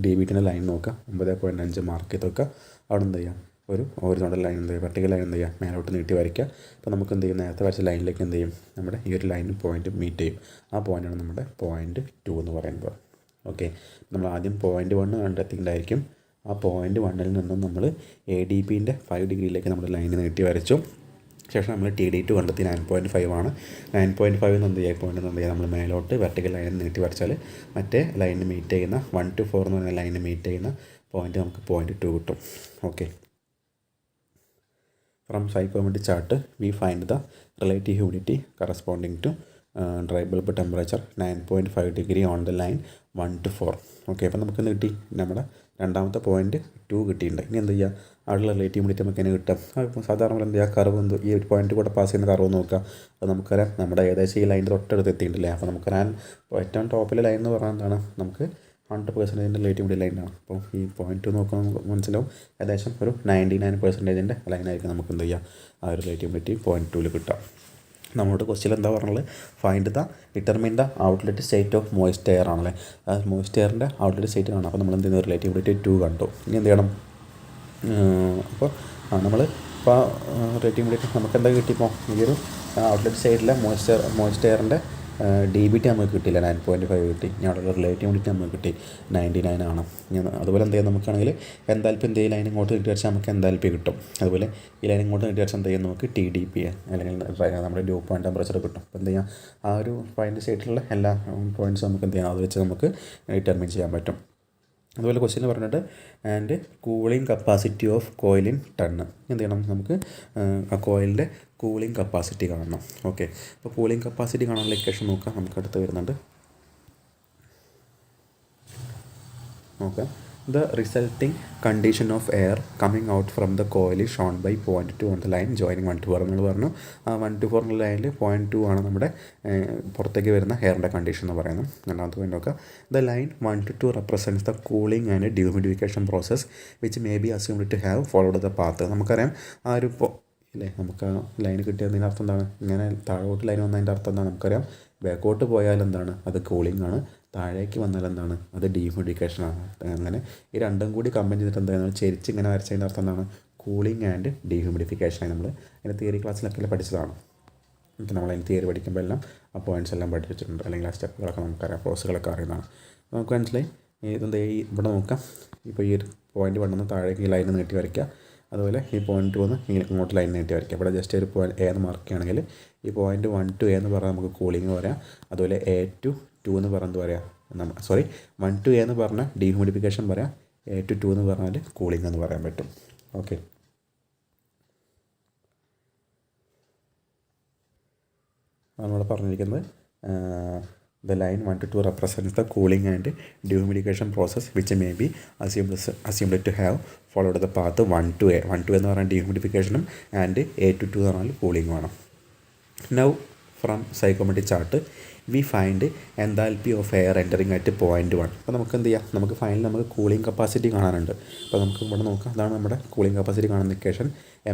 DB2ൻ്റെ ലൈൻ നോക്കുക, 9.5 മാർക്ക് ചെയ്ത് വെക്കുക. അവിടെ എന്ത് ചെയ്യാം, ഒരു ഹൊറിസോണ്ടൽ ലൈൻ എന്ത് ചെയ്യുക, വെർട്ടിക്കൽ ലൈൻ എന്ത് ചെയ്യുക, മേലോട്ട് നീട്ടി വരയ്ക്കുക. അപ്പോൾ നമുക്ക് എന്ത് ചെയ്യും, നേരത്തെ വരച്ച ലൈനിലേക്ക് എന്ത് ചെയ്യും, നമ്മുടെ ഈ ഒരു ലൈൻ പോയിൻറ്റ് മീറ്റ് ചെയ്യും. ആ പോയിൻ്റാണ് നമ്മുടെ 0.2 എന്ന് പറയുന്നത്. ഓക്കെ, നമ്മൾ ആദ്യം 0.1 കണ്ടെത്തിയിട്ടുണ്ടായിരിക്കും. ആ 0.1 നിന്നും നമ്മൾ ADPൻ്റെ 5 ഡിഗ്രിയിലേക്ക് നമ്മുടെ ലൈൻ നീട്ടി വരച്ചു. ശേഷം നമ്മൾ TD2 കണ്ടെത്തി 9.5 ആണ്. 9.5 എന്ത് ചെയ്യുക, പോയിൻ്റ് എന്ത് ചെയ്യുക, നമ്മൾ മേലോട്ട് വെർട്ടിക്കൽ ലൈൻ നീട്ടി വരച്ചാൽ മറ്റേ ലൈനിന് മീറ്റ് ചെയ്യുന്ന 1 to 4 എന്ന് പറയുന്ന ലൈനിന് മീറ്റ് ചെയ്യുന്ന പോയിൻ്റ് നമുക്ക് 0.2 കിട്ടും. Okay, from psychometric chart we find the relative humidity corresponding to dry bulb temperature 9.5 degree on the line 1 to 4. Okay, അപ്പോൾ നമുക്ക് കിട്ടി, നമ്മുടെ രണ്ടാമത്തെ പോയിൻറ്റ് 2 കിട്ടിയിട്ടുണ്ട്. ഇനി എന്ത് ചെയ്യുക, അവിടെയുള്ള റിലേറ്റീവ് ഹ്യൂമിഡിറ്റി നമുക്ക് എങ്ങനെ കിട്ടും, സാധാരണ എന്ത് ചെയ്യുക, കർവ് ഈ ഒരു പോയിൻറ്റ് കൂടെ പാസ് ചെയ്യുന്ന കർവ് നോക്കുക. അപ്പോൾ നമുക്കറിയാം നമ്മുടെ ഏകദേശം ഈ ലൈനിൻ്റെ തൊട്ടടുത്ത് എത്തിയിട്ടില്ലേ. അപ്പോൾ നമുക്കറിയാൻ ഏറ്റവും ടോപ്പിലെ ലൈൻ എന്ന് പറഞ്ഞാൽ എന്താണ്, നമുക്ക് 100% റിലേറ്റീവ് ഹ്യൂമിഡിറ്റി ലൈനാണ്. അപ്പോൾ ഈ 0.2 നോക്കുമ്പോൾ നമുക്ക് മനസ്സിലാവും ഏകദേശം ഒരു 99% ലൈനായിരിക്കും നമുക്ക് എന്ത് ചെയ്യുക, ആ ഒരു റിലേറ്റീവ് ഹ്യൂമിഡിറ്റി 0.2 കിട്ടുക. നമ്മളോട് ക്വസ്റ്റ്യൻ എന്താ പറഞ്ഞത്, find determine the outlet state of moist air ആണല്ലേ. മോയ്സ്റ്റ് എയറിൻ്റെ ഔട്ട്ലെറ്റ് സ്റ്റേറ്റ് കാണാം. അപ്പോൾ നമ്മൾ എന്ത് ചെയ്യുന്നത്, റിലേറ്റീവ് ഹ്യൂമിഡിറ്റി 2 കണ്ടു. ഇനി എന്ത് ചെയ്യണം, അപ്പോൾ നമ്മൾ ഇപ്പോൾ റിലേറ്റീവ് ഹ്യൂമിഡിറ്റി നമുക്ക് എന്താ കിട്ടിയപ്പോൾ, ഈ ഒരു ഔട്ട്ലെറ്റ് സ്റ്റേറ്റിലെ മോയ്സ്റ്റ് എയറിൻ്റെ DBT നമുക്ക് കിട്ടിയില്ല, 9.5 കിട്ടി. ഇനി അവിടെ റിലേറ്റീവ് ഹ്യൂമിഡിറ്റി നമുക്ക് കിട്ടി 99 ആണ്. അതുപോലെ എന്ത് ചെയ്യാം, നമുക്കാണെങ്കിൽ എന്താൽപ്പി എന്ത് ചെയ്യും, ലൈൻ ഇങ്ങോട്ട് നീട്ടി വരച്ചാൽ നമുക്ക് എന്താൽപ്പി കിട്ടും. അതുപോലെ ഈ ലൈൻ ഇങ്ങോട്ട് നീട്ടി വരച്ചാൽ എന്ത് ചെയ്യും, നമുക്ക് TDP അല്ലെങ്കിൽ നമ്മുടെ ഡ്യൂ പോയിൻറ്റ് ടെമ്പറേച്ചർ കിട്ടും. അപ്പോൾ എന്ത് ചെയ്യാം, ആ ഒരു പോയിൻ്റ് സൈഡിലുള്ള എല്ലാ പോയിൻറ്റ്സും നമുക്ക് എന്ത് ചെയ്യാം, അത് വെച്ച് നമുക്ക് ഡിറ്റർമിൻ ചെയ്യാൻ പറ്റും. അതുപോലെ ക്വസ്റ്റ്യൻ പറഞ്ഞിട്ട് and cooling capacity of coil in ton. എന്ത് ചെയ്യണം, നമുക്ക് ആ കോയിലിൻ്റെ കൂളിംഗ് കപ്പാസിറ്റി കാണണം. ഓക്കെ, അപ്പോൾ കൂളിംഗ് കപ്പാസിറ്റി കാണാനുള്ള ഇക്വേഷൻ നോക്കാം, നമുക്ക് അടുത്ത് വരുന്നുണ്ട്. നോക്കാം, the resulting condition of air coming out from the coil is shown by 0.2 on the line joining 1 to 4 നമ്മൾ പറഞ്ഞു. ആ 1 to 4 എന്നുള്ള ലൈനിൽ 0.2 ആണ് നമ്മുടെ പുറത്തേക്ക് വരുന്ന എയറിൻ്റെ കണ്ടീഷൻ എന്ന് പറയുന്നത്. രണ്ടാമത്തെ പോയിന്റ് നോക്കുക, the line 1 to 2 represents the cooling and dehumidification process which may be assumed to have followed the path. നമുക്കറിയാം ആ ഒരു ഇല്ലേ, നമുക്ക് ആ ലൈൻ കിട്ടിയതിൻ്റെ അർത്ഥം എന്താണ്, ഇങ്ങനെ താഴോട്ട് ലൈൻ വന്നതിൻ്റെ അർത്ഥം എന്താണ്, നമുക്കറിയാം ബാക്കോട്ട് പോയാൽ എന്താണ്, അത് കൂളിംഗ് ആണ്, താഴേക്ക് വന്നാൽ എന്താണ്, അത് ഡീഹ്യൂമിഡിഫിക്കേഷനാണ്. അങ്ങനെ ഈ രണ്ടും കൂടി കമ്പൈൻ ചെയ്തിട്ട് എന്താണ്, ചെരിച്ച് ഇങ്ങനെ വരച്ചതിൻ്റെ അർത്ഥം എന്താണ്, കൂളിംഗ് ആൻഡ് ഡീഹ്യൂമിഡിഫിക്കേഷനായി. നമ്മൾ അതിൻ്റെ തിയറി ക്ലാസ്സിലൊക്കെ പഠിച്ചതാണ്. നമ്മൾ അതിന് തിയറി പഠിക്കുമ്പോൾ എല്ലാം ആ പോയിൻറ്റ്സ് എല്ലാം പഠിപ്പിച്ചിട്ടുണ്ട്, അല്ലെങ്കിൽ ആ സ്റ്റെപ്പുകളൊക്കെ നമുക്കറിയാം, പ്രോസസ്സുകളൊക്കെ അറിയുന്നതാണ്. നമുക്ക് മനസ്സിലായി. ഇതെന്താ, ഈ ഇവിടെ നോക്കാം, ഇപ്പോൾ ഈ ഒരു പോയിൻറ്റ് 1 നിന്ന് താഴേക്ക് ഈ ലൈൻ നീട്ടി വരയ്ക്കുക. അതുപോലെ ഈ പോയിൻറ്റ് 2 ഇങ്ങോട്ട് ലൈൻ നീട്ടി വരയ്ക്കുക. ഇവിടെ ജസ്റ്റ് ഒരു പോയിൻറ്റ് A എന്ന് മാർക്ക് ചെയ്യുകയാണെങ്കിൽ ഈ പോയിൻറ്റ് 1 to A എന്ന് പറഞ്ഞാൽ നമുക്ക് കൂളിംഗ് പറയാം. അതുപോലെ A to 2 എന്ന് പറഞ്ഞത് പറയാം, 1 to A എന്ന് പറഞ്ഞാൽ ഡീഹ്യൂമിഡിഫിക്കേഷൻ പറയാം, A to 2 എന്ന് പറഞ്ഞാൽ കൂളിംഗ് എന്ന് പറയാൻ പറ്റും. ഓക്കെ, നമ്മളിവിടെ പറഞ്ഞിരിക്കുന്നത് the line 1 to 2 represents the cooling and dehumidification process which may be assumed to have followed the path 1 to A. 1 to A എന്ന് പറഞ്ഞാൽ ഡീഹ്യൂമിഡിഫിക്കേഷനും ആൻഡ് A to 2 എന്ന് പറഞ്ഞാൽ കൂളിംഗുമാണ്. Now from psychometric chart we find enthalpy of air entering at 0.1. അപ്പോൾ നമുക്ക് എന്ത് ചെയ്യാം, നമുക്ക് ഫൈനൽ നമുക്ക് കൂളിംഗ് കപ്പാസിറ്റി കാണാനുണ്ട്. അപ്പോൾ നമുക്ക് ഇവിടെ നോക്കാം, അതാണ് നമ്മുടെ കൂളിംഗ് കപ്പാസിറ്റി കാണുന്ന ഇക്വേഷൻ,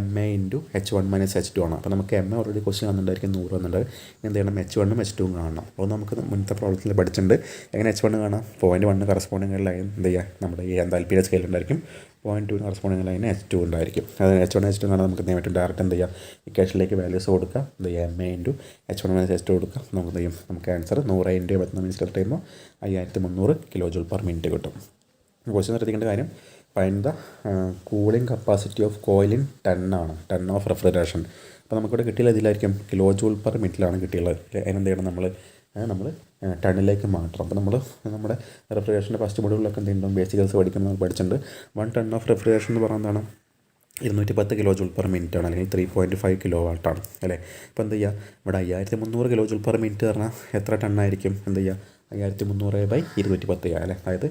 MA × H1 - H2 ആണ്. അപ്പോൾ നമുക്ക് MA ഓൾറെഡി ക്വസ്റ്റ്യൻ വന്നിട്ടുണ്ടായിരിക്കും, 100 വന്നിട്ടുണ്ട്. എന്ത് ചെയ്യണം, H1 ഉം H2 ഉം കാണണം. അപ്പോൾ നമുക്ക് മുന്നത്തെ പ്രോബ്ലത്തിൽ പഠിച്ചിട്ടുണ്ട് എങ്ങനെ H1 കാണാം, 0.1 കറസ്പോണ്ടിങ് ലൈൻ എന്ത് ചെയ്യുക, നമ്മുടെ ഈ എൻതാൽപ്പിയുടെ സ്കെയിൽ ഉണ്ടായിരിക്കും, 0.2 കറസ്പോണ്ടിങ് ലൈന് H2 ഉണ്ടായിരിക്കും. അത് H1 H2 കാണാൻ നമുക്ക് എന്ത് ചെയ്യാൻ ഡയറക്റ്റ് എന്ത് ചെയ്യുക, ഇക്വേഷനിലേക്ക് വാല്യൂസ് കൊടുക്കുക, എന്ത് ചെയ്യുക, MA × H1 - H2 കൊടുക്കുക. നമുക്ക് എന്ത് ചെയ്യും, നമുക്ക് ആൻസർ 100 × 24 മിനിറ്റ് കഴിയുമ്പോൾ 5300 kJ/min കിട്ടും. ക്വസ്റ്റ്യൻ ശ്രദ്ധിക്കേണ്ട കാര്യം, find the cooling capacity of coil in ton of refrigeration. അപ്പോൾ നമുക്കിവിടെ കിട്ടിയുള്ള ഇതിലായിരിക്കും കിലോ ജൂൾ പെർ മിനിറ്റിലാണ് കിട്ടിയുള്ളത്. അതിനെന്ത് ചെയ്യണം നമ്മൾ ടണ്ണിലേക്ക് മാറ്റണം. അപ്പോൾ നമ്മുടെ റെഫ്രിജറേഷൻ്റെ ഫസ്റ്റ് മൊഡ്യൂളിലൊക്കെ എന്ത് ചെയ്യുന്നുണ്ടാവും, ബേസിക്കൽസ് പഠിക്കുമ്പോൾ നമ്മൾ പഠിച്ചിട്ടുണ്ട്. 1 ടൺ ഓഫ് റെഫ്രിജറേഷൻ എന്ന് പറയുന്നതാണ് 210 കിലോ ജൂൾ പെർ മിനിറ്റ് ആണ്, അല്ലെങ്കിൽ 3.5 കിലോ വാട്ടാണ് അല്ലേ. അപ്പോൾ എന്ത് ചെയ്യുക, ഇവിടെ 5300 കിലോ ജൂൾ പെർ മിനിറ്റ് പറഞ്ഞാൽ എത്ര ടണ്ണായിരിക്കും, എന്ത് ചെയ്യുക 5300/210 അല്ലേ. അതായത്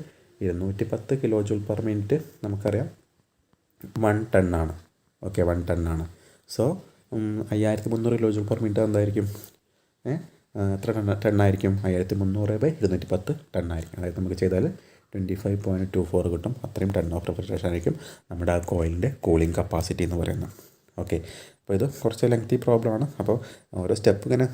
210 കിലോ ജൂൾ പെർ മിനിറ്റ് നമുക്കറിയാം 1 ടണ്ണാണ്. ഓക്കെ, 1 ടണ്ണാണ്. So 5300 kilo joule per minute എന്തായിരിക്കും, എത്ര ടണ്ണായിരിക്കും, 5300/210 ടണ്ണായിരിക്കും. അതായത് നമുക്ക് ചെയ്താൽ 25.24 കിട്ടും. അത്രയും ടൺ ഓഫ് റെഫ്രിജറേഷൻ ആയിരിക്കും നമ്മുടെ ആ കോയിലിൻ്റെ കൂളിംഗ് കപ്പാസിറ്റി എന്ന് പറയുന്നത്. ഓക്കെ, അപ്പോൾ ഇത് കുറച്ച് ലെങ്തി പ്രോബ്ലമാണ്. അപ്പോൾ ഓരോ സ്റ്റെപ്പ് ഇങ്ങനെ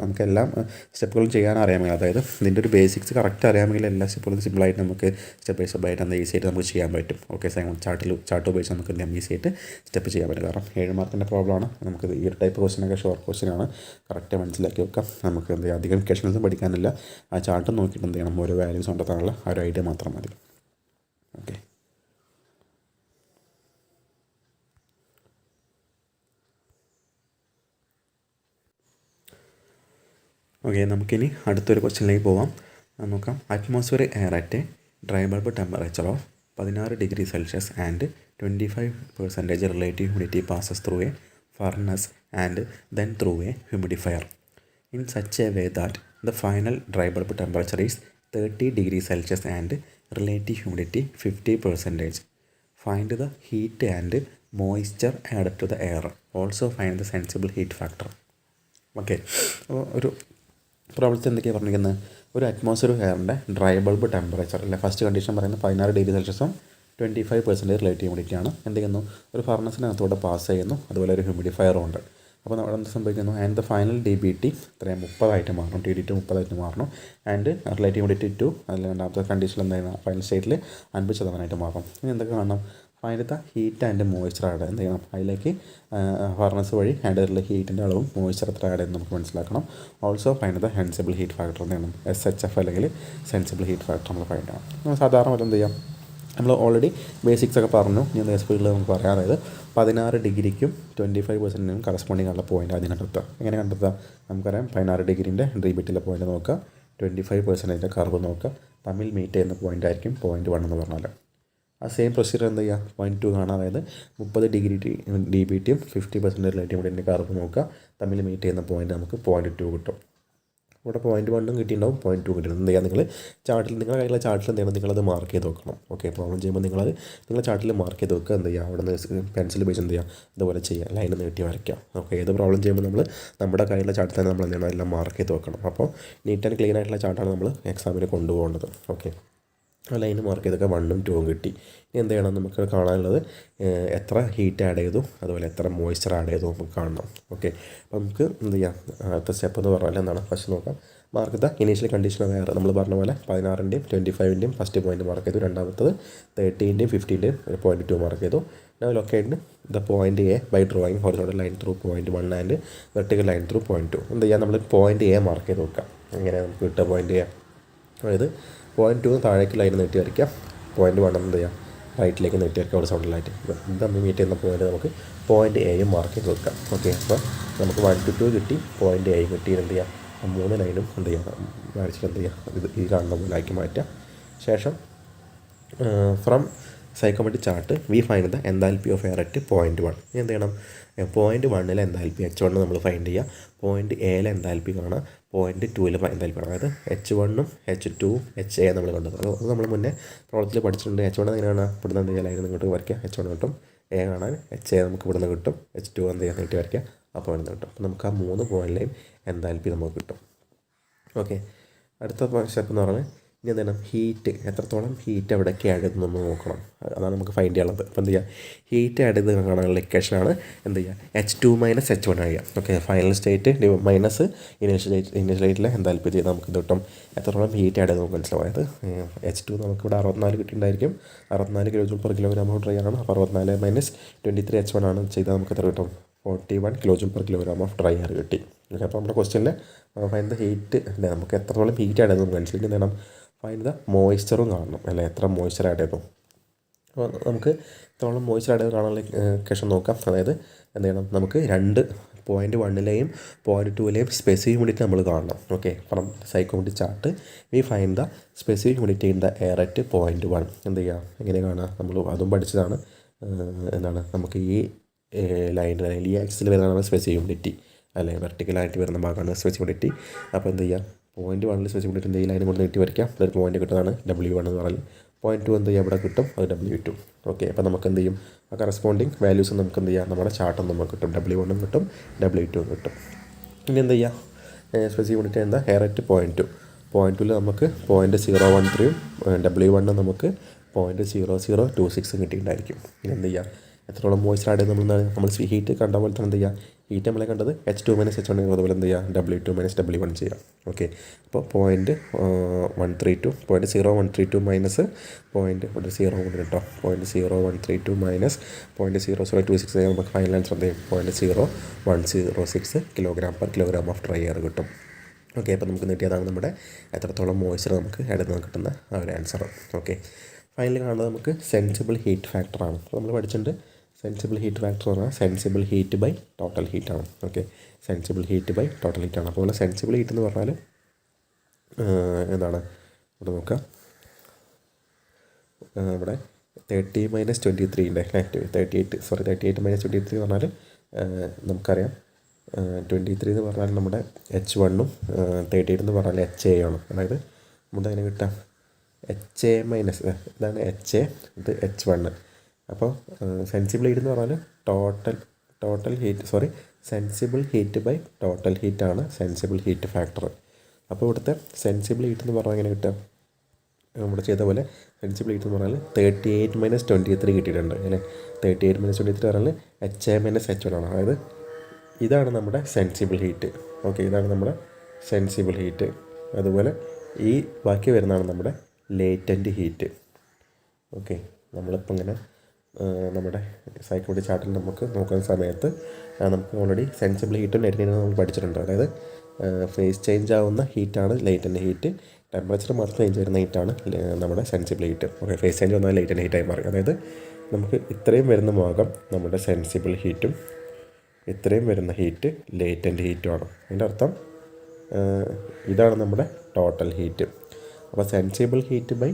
നമുക്ക് എല്ലാം സ്റ്റെപ്പുകളും ചെയ്യാൻ അറിയാമെങ്കിൽ, അതായത് ഇതിൻ്റെ ഒരു ബേസിക്സ് കറക്റ്റ് അറിയാമെങ്കിൽ എല്ലാ സ്റ്റെപ്പുകളും സിമ്പിളായിട്ട് നമുക്ക് സ്റ്റെപ്പ് ബൈ സ്റ്റെപ്പായിട്ട് എന്താ ഈസി ആയിട്ട് നമുക്ക് ചെയ്യാൻ പറ്റും. ഓക്കെ, ചാർട്ട് ഉപയോഗിച്ച് നമുക്ക് എന്തെങ്കിലും ഈസി ആയിട്ട് സ്റ്റെപ്പ് ചെയ്യാൻ പറ്റും. കാരണം 7 മാർക്കിൻ്റെ പ്രോബ്ലമാണ്. നമുക്ക് ഈ ഒരു ടൈപ്പ് ക്വസ്റ്റ്യനൊക്കെ ഷോർട്ട് ക്വസ്റ്റ്യനാണ്, കറക്റ്റ് മനസ്സിലാക്കി വെക്കാം. നമുക്ക് എന്ത് ചെയ്യാം, അധികം ക്വസ്റ്റ്യൻസും പഠിക്കാനില്ല. ആ ചാർട്ട് നോക്കിയിട്ട് എന്ത് ചെയ്യണം, ഓരോ വാല്യൂസ് കണ്ടെത്താനുള്ള ആ ഒരു ഐഡിയ മാത്രം മതി. ഓക്കെ, നമുക്കിനി അടുത്തൊരു ക്വസ്റ്റ്യനിലേക്ക് പോവാം. നോക്കാം. Atmosphere air at dry bulb temperature of 16 degree Celsius and 25% relative humidity passes through a furnace and then through a humidifier in such a way that the final dry bulb temperature is 30 degree Celsius and relative humidity 50%. Find the heat and moisture added to the air. Also find the sensible heat factor. Okay, അപ്പോൾ ഒരു പ്രോബ്ലത്തിൽ എന്തൊക്കെയാണ് പറഞ്ഞിരിക്കുന്നത്, ഒരു atmosphere എയറിൻ്റെ dry bulb temperature അല്ലെ, first condition പറയുന്നത് 16 degree സെൽഷ്യസും 25% relative ഹ്യൂമിഡിറ്റിയാണ്. എന്ത് ചെയ്യുന്നു, ഒരു ഫർണസിനകത്തൂടെ പാസ് ചെയ്യുന്നു, അതുപോലെ ഒരു ഹ്യൂമിഡിഫയറും ഉണ്ട്. അപ്പോൾ അവിടെ എന്ത് സംഭവിക്കുന്നു, ആൻഡ് ദ ഫൈനൽ DBT 30 മാറണം, TDT 30 മാറണം. ആൻഡ് റിലേറ്റീവ് ഹ്യൂമിഡിറ്റി 2, അതിൽ രണ്ടാമത്തെ കണ്ടീഷനിൽ എന്തായിരുന്നു, ഫൈനൽ സ്റ്റേറ്റിൽ 50% മാറണം. ഇനി എന്തൊക്കെ കാണണം, find the heat and moisture add. എന്ത് ചെയ്യണം, അതിലേക്ക് ഫർണസ് വഴി ആഡ് ചെയ്തിട്ടുള്ള ഹീറ്റിൻ്റെ അളവും മോയ്സ്ചർ എത്ര ആഡ് ചെയ്യുന്നത് നമുക്ക് മനസ്സിലാക്കണം. Also find the sensible heat factor എന്ന് ചെയ്യണം, SHF അല്ലെങ്കിൽ സെൻസിബിൾ ഹീറ്റ് ഫാക്ടർ നമ്മൾ ഫൈൻഡ് ചെയ്യണം. നമ്മൾ സാധാരണ പോലെ എന്ത് ചെയ്യാം, നമ്മൾ ഓൾറെഡി ബേസിക്സ് ഒക്കെ പറഞ്ഞു, ഇനി സ്പീഡിൽ നമുക്ക് പറയാം. അതായത് 16 ഡിഗ്രിക്കും 25%നും കറസ്പോണ്ടിങ് ഉള്ള പോയിൻ്റ് ആദ്യം കണ്ടെത്തുക. എങ്ങനെ കണ്ടെത്തുക, നമുക്കറിയാം 16 ഡിഗ്രീൻ്റെ DBTയിലെ പോയിൻ്റ് നോക്കുക, 25%ൻ്റെ കർവ് നോക്കുക, തമ്മിൽ മീറ്റ് ചെയ്യുന്ന പോയിൻ്റ് ആയിരിക്കും 0.1 എന്ന് പറഞ്ഞാൽ. ആ സെയിം പ്രൊസീജിയർ എന്ത് ചെയ്യുക, 0.2 കാണാം. അതായത് 30 ഡിഗ്രി DBTയും 50% റിലേറ്റീവ് ഹ്യൂമിഡിറ്റിൻ്റെ കർവ് നോക്കുക, തമ്മിൽ മീറ്റ് ചെയ്യുന്ന പോയിൻ്റ് നമുക്ക് 0.2 കിട്ടും. ഇവിടെ 0.1 കിട്ടിയിട്ടുണ്ടാവും, 0.2 കിട്ടിയിട്ടുണ്ടാവും. എന്ത് ചെയ്യുക, നിങ്ങൾ ചാർട്ടിൽ, നിങ്ങളുടെ കയ്യിലുള്ള ചാർട്ടിൽ എന്ത് ചെയ്യണം, നിങ്ങളത് മാർക്ക് ചെയ്ത് വെക്കണം. ഓക്കെ, പ്രോബ്ലം ചെയ്യുമ്പോൾ നിങ്ങളുടെ ചാർട്ടിൽ മാർക്ക് ചെയ്ത് വെക്കുക. എന്ത് ചെയ്യുക, അവിടെ നിന്ന് പെൻസിൽ ഉപയോഗിച്ച് എന്ത് ചെയ്യുക, ഇതുപോലെ ചെയ്യുക, ലൈൻ നീട്ടി വരയ്ക്കുക. ഓക്കെ, ഏത് പ്രോബ്ലം ചെയ്യുമ്പോൾ നമ്മൾ നമ്മുടെ കയ്യിലുള്ള ചാർട്ടിൽ തന്നെ നമ്മൾ എന്ത് ചെയ്യണം, എല്ലാം മാർക്ക് ചെയ്ത് വെക്കണം. അപ്പോൾ നീറ്റ് ആൻഡ് ക്ലീൻ ആയിട്ടുള്ള ചാർട്ടാണ് നമ്മൾ എക്സാമിന് കൊണ്ടുപോകേണ്ടത്. ഓക്കെ, ആ ലൈന് മാർക്ക് ചെയ്തൊക്കെ 1ഉം 2ഉം കിട്ടി. ഇനി എന്ത് ചെയ്യണം, നമുക്ക് കാണാനുള്ളത് എത്ര ഹീറ്റ് ആഡ് ചെയ്തു, അതുപോലെ എത്ര മോയ്സ്ചർ ആഡ് ചെയ്തു നമുക്ക് കാണണം. ഓക്കെ, അപ്പോൾ നമുക്ക് എന്ത് ചെയ്യാം, അടുത്ത സ്റ്റെപ്പ് എന്ന് പറഞ്ഞാൽ എന്താണ്, ഫസ്റ്റ് നോക്കാം. Mark the initial condition of air. നമ്മൾ പറഞ്ഞ പോലെ 16ൻ്റെയും 25ൻ്റെയും ഫസ്റ്റ് പോയിന്റ് മാർക്ക് ചെയ്തു, രണ്ടാമത്തത് 30ൻ്റെയും 50ൻ്റെയും 0.2 മാർക്ക് ചെയ്തു. Now locate the point A by drawing horizontal line through point 1 and vertical line through point 2. എന്ത് ചെയ്യാം, നമ്മൾ പോയിന്റ് A മാർക്ക് ചെയ്ത് നോക്കാം. എങ്ങനെ നമുക്ക് കിട്ടുക പോയിന്റ് A, അതായത് 0.2 താഴേക്ക് ലൈൻ നീട്ടി വരയ്ക്കാം, 0.1 എന്ത് ചെയ്യാം, റൈറ്റിലേക്ക് നീട്ടി വരയ്ക്കാം ഹൊറിസോണ്ടലായിട്ട്. ഇത് നമ്മൾ മീറ്റ് ചെയ്യുന്ന പോയിന്റ് നമുക്ക് പോയിന്റ് എയും മാർക്ക് ചെയ്ത് വെക്കാം. ഓക്കെ, അപ്പോൾ നമുക്ക് 1 to 2 കിട്ടി, പോയിന്റ് എയും കിട്ടി. എന്ത് ചെയ്യാം, 3 ലൈനും എന്ത് ചെയ്യാം, വരച്ചിട്ട് എന്ത് ചെയ്യാം, ഇത് ഈ കാണുന്ന പോലെ ആക്കി മാറ്റാം. ശേഷം from psychometric chart we find the enthalpy of air at 0.1. ഇനി എന്ത് ചെയ്യണം, 0.1 എൻതാൽപ്പി H1 നമ്മൾ ഫൈൻഡ് ചെയ്യുക, പോയിന്റ് എയിൽ എൻതാൽപ്പി കാണാം, പോയിന്റ് 2 എൻതാൽപ്പി കാണാം. അതായത് H1ഉം H2ഉം HA നമ്മൾ കണ്ടത്. അത് നമ്മൾ മുന്നേ പ്രവർത്തിയിൽ പഠിച്ചിട്ടുണ്ട്. H1 എങ്ങനെയാണ്, ഇവിടുന്ന് എന്ത് ചെയ്യാൻ ഇങ്ങോട്ട് വരയ്ക്കുക, H1 കിട്ടും. A കാണാൻ HA നമുക്ക് ഇവിടുന്ന് കിട്ടും, H2 എന്ത് ചെയ്യാൻ നീട്ടി വരയ്ക്കുക, അപ്പോൾ ഇവിടുന്ന് കിട്ടും. അപ്പോൾ നമുക്ക് ആ 3 പോയിന്റിലെയും എൻതാൽപ്പി നമുക്ക് കിട്ടും. ഓക്കെ, അടുത്ത സ്റ്റെപ്പ് എന്ന് പറഞ്ഞാൽ ഇനി എന്താണ്, ഹീറ്റ് എത്രത്തോളം ഹീറ്റ് എവിടേക്ക് ആഡ് ചെയ്ത് നമ്മൾ നോക്കണം. അതാണ് നമുക്ക് ഫൈൻഡ് ചെയ്യാനുള്ളത്. അപ്പോൾ എന്ത് ചെയ്യുക, ഹീറ്റ് ആഡ് ചെയ്ത് കാണാനുള്ള ഇക്വേഷനാണ് എന്ത് ചെയ്യുക, H2 - H1 ചെയ്യുക. Okay, final state minus initial സ്റ്റേറ്റിലെ എന്തായാലും ചെയ്ത് നമുക്ക് ഇത് കിട്ടും. എത്രത്തോളം ഹീറ്റ് ആഡ് ചെയ്ത് നമുക്ക് മനസ്സിലാവും. H2 നമുക്കിവിടെ 64 കിട്ടിയിട്ടുണ്ടായിരിക്കും, 64 kJ/kg ഓഫ് ഡ്രൈ ആണ്. അപ്പോൾ 64 - 23 H1 ആണ് ചെയ്താൽ നമുക്ക് എത്ര കിട്ടും, 41 kJ/kg ഓഫ് ഡ്രൈ എയർ കിട്ടി. ഓക്കെ, അപ്പോൾ നമ്മുടെ ക്വസ്റ്റ്യനിൽ ഫൈൻഡ് ദ ഹീറ്റ് അല്ലേ, നമുക്ക് എത്രത്തോളം ഹീറ്റ് ആഡ് ചെയ്ത് നമുക്ക് മനസ്സിലാക്കി എന്ത് ചെയ്യണം, ഫൈൻഡ് ദ മോയ്സ്ചറും കാണണം അല്ലേ, എത്ര മോയ്സ്ചർ ആഡ് ചെയ്തു. അപ്പോൾ നമുക്ക് ഇത്രത്തോളം മോയ്സ്ചർ ആഡ് ചെയ്ത് കാണാനുള്ള ക്വസ്റ്റൻ നോക്കാം. അതായത് എന്ത് ചെയ്യണം, നമുക്ക് 2.1ലെയും 2.2ലെയും സ്പെസിഫിക് ഹ്യൂമിഡിറ്റി നമ്മൾ കാണണം. Okay, from psychometric chart we find the specific humidity in the air at 0.1. എന്ത് ചെയ്യുക, എങ്ങനെ കാണുക, നമ്മൾ അതും പഠിച്ചതാണ്. എന്താണ് നമുക്ക് ഈ ലൈനിൽ അല്ലെങ്കിൽ ഈ ആക്സിൽ വരുന്നതാണ് സ്പെസിഫിക് ഹ്യൂമിഡിറ്റി, അല്ലെങ്കിൽ വെർട്ടിക്കലായിട്ട് വരുന്ന ഭാഗമാണ് സ്പെസിഫിക് ഹ്യൂമിഡിറ്റി. അപ്പോൾ എന്ത് ചെയ്യുക, 0.1 സ്പെസിഫിക് ഹ്യൂമിഡിറ്റി ഈ ലൈനും കൊണ്ട് നീട്ടി വരയ്ക്കാം. അതൊരു പോയിന്റ് കിട്ടുന്നതാണ് W1 എന്ന് പറഞ്ഞാൽ. 0.2 എന്ത് ചെയ്യുക, ഇവിടെ കിട്ടും, അത് W2. ഓക്കെ, അപ്പോൾ നമുക്ക് എന്ത് ചെയ്യും, ആ കറസ്പോണ്ടിങ് വാല്യൂസ് നമുക്ക് എന്ത് ചെയ്യാം, നമ്മുടെ ചാർട്ടും നമുക്ക് കിട്ടും, W1 കിട്ടും, W2 കിട്ടും. ഇനി എന്ത് ചെയ്യുക, സ്പെസിഫിക് യൂണിറ്റ് എന്താ, എയർ അറ്റ് 0.2. 0.2ൽ നമുക്ക് 0.013 W1 നമുക്ക് 0.0026 കിട്ടിയിട്ടുണ്ടായിരിക്കും. ഇനി എന്ത് ചെയ്യുക, എത്രത്തോളം മോയ്സ്ചർ ആഡ് ചെയ്ത് നമ്മൾ ഹീറ്റ് കണ്ട പോലെ തന്നെ എന്ത് ചെയ്യുക, ഹീറ്റ് നമ്മളെ കണ്ടത് H2 - H1 അതുപോലെ എന്ത് ചെയ്യുക, W2 - W1 ചെയ്യാം. ഓക്കെ, അപ്പോൾ 0.132 0.032 മൈനസ് 0.0 കേട്ടോ, 0.0132 മൈനസ് 0.0026 നമുക്ക് ഫൈനൽ ആൻസർ എന്ത് ചെയ്യും, 0.0106 kg/kg ഓഫ് ഡ്രൈ എയർ കിട്ടും. ഓക്കെ, അപ്പോൾ നമുക്ക് കിട്ടിയതാണ് നമ്മുടെ എത്രത്തോളം മോയ്സ്ചർ നമുക്ക് ആഡ് ചെയ്ത് കിട്ടുന്ന ആ ഒരു ആൻസർ. ഓക്കെ, ഫൈനലി കാണുന്നത് നമുക്ക് സെൻസിബിൾ ഹീറ്റ് ഫാക്ടറാണ്. അപ്പോൾ നമ്മൾ പഠിച്ചിട്ടുണ്ട് സെൻസിബിൾ ഹീറ്റ് ഫാക്ടർ എന്ന് പറഞ്ഞാൽ സെൻസിബിൾ ഹീറ്റ് ബൈ ടോട്ടൽ ഹീറ്റാണ്. Okay, sensible heat by total ഹീറ്റാണ്. അപ്പോൾ സെൻസിബിൾ ഹീറ്റ് എന്ന് പറഞ്ഞാൽ എന്താണ്, ഇവിടെ നോക്കാം, ഇവിടെ 30 - 23 അല്ലേ, 38 - 23 എന്ന് പറഞ്ഞാൽ നമുക്കറിയാം 23 എന്ന് പറഞ്ഞാൽ നമ്മുടെ H1 38 എന്ന് പറഞ്ഞാൽ HA ആണ്. അതായത് നമ്മുടെ അതിനെ കിട്ടാം HA മൈനസ് ഇതാണ് HA, ഇത് H1. അപ്പോൾ സെൻസിബിൾ ഹീറ്റ് എന്ന് പറഞ്ഞാൽ total heat sensible heat by total ഹീറ്റാണ് സെൻസിബിൾ ഹീറ്റ് ഫാക്ടർ. അപ്പോൾ ഇവിടുത്തെ സെൻസിബിൾ ഹീറ്റ് എന്ന് പറഞ്ഞാൽ എങ്ങനെ കിട്ടുക, നമ്മുടെ ചെയ്ത പോലെ സെൻസിബിൾ ഹീറ്റ് എന്ന് പറഞ്ഞാൽ 38 - 23 കിട്ടിയിട്ടുണ്ട് അല്ലേ. 38 - 23 പറഞ്ഞാൽ HA - H1 ആണ്. അതായത് ഇതാണ് നമ്മുടെ സെൻസിബിൾ ഹീറ്റ്. ഓക്കെ, ഇതാണ് നമ്മുടെ സെൻസിബിൾ ഹീറ്റ്. അതുപോലെ ഈ ബാക്കി വരുന്നതാണ് നമ്മുടെ ലേറ്റൻറ്റ് ഹീറ്റ്. ഓക്കെ, നമ്മളിപ്പോൾ ഇങ്ങനെ നമ്മുടെ സൈക്കോമെട്രിക് ചാർട്ടിൽ നമുക്ക് നോക്കുന്ന സമയത്ത് നമുക്ക് ഓൾറെഡി സെൻസിബിൾ ഹീറ്റും ലേറ്റൻറ്റ് നമ്മൾ പഠിച്ചിട്ടുണ്ട്. അതായത് ഫേസ് ചേഞ്ച് ആവുന്ന ഹീറ്റാണ് ലേറ്റൻറ്റ് ഹീറ്റ്, ടെമ്പറേച്ചർ മാത്രം ചേഞ്ച് വരുന്ന ഹീറ്റാണ് നമ്മുടെ sensible heat. Okay, phase change വന്നാൽ ലേറ്റൻറ്റ് ഹീറ്റായി മാറി. അതായത് നമുക്ക് ഇത്രയും വരുന്ന ഭാഗം നമ്മുടെ സെൻസിബിൾ ഹീറ്റും ഇത്രയും വരുന്ന ഹീറ്റ് ലേറ്റൻറ്റ് ഹീറ്റുമാണ്. അതിൻ്റെ അർത്ഥം ഇതാണ് നമ്മുടെ ടോട്ടൽ ഹീറ്റ്. അപ്പോൾ sensible heat by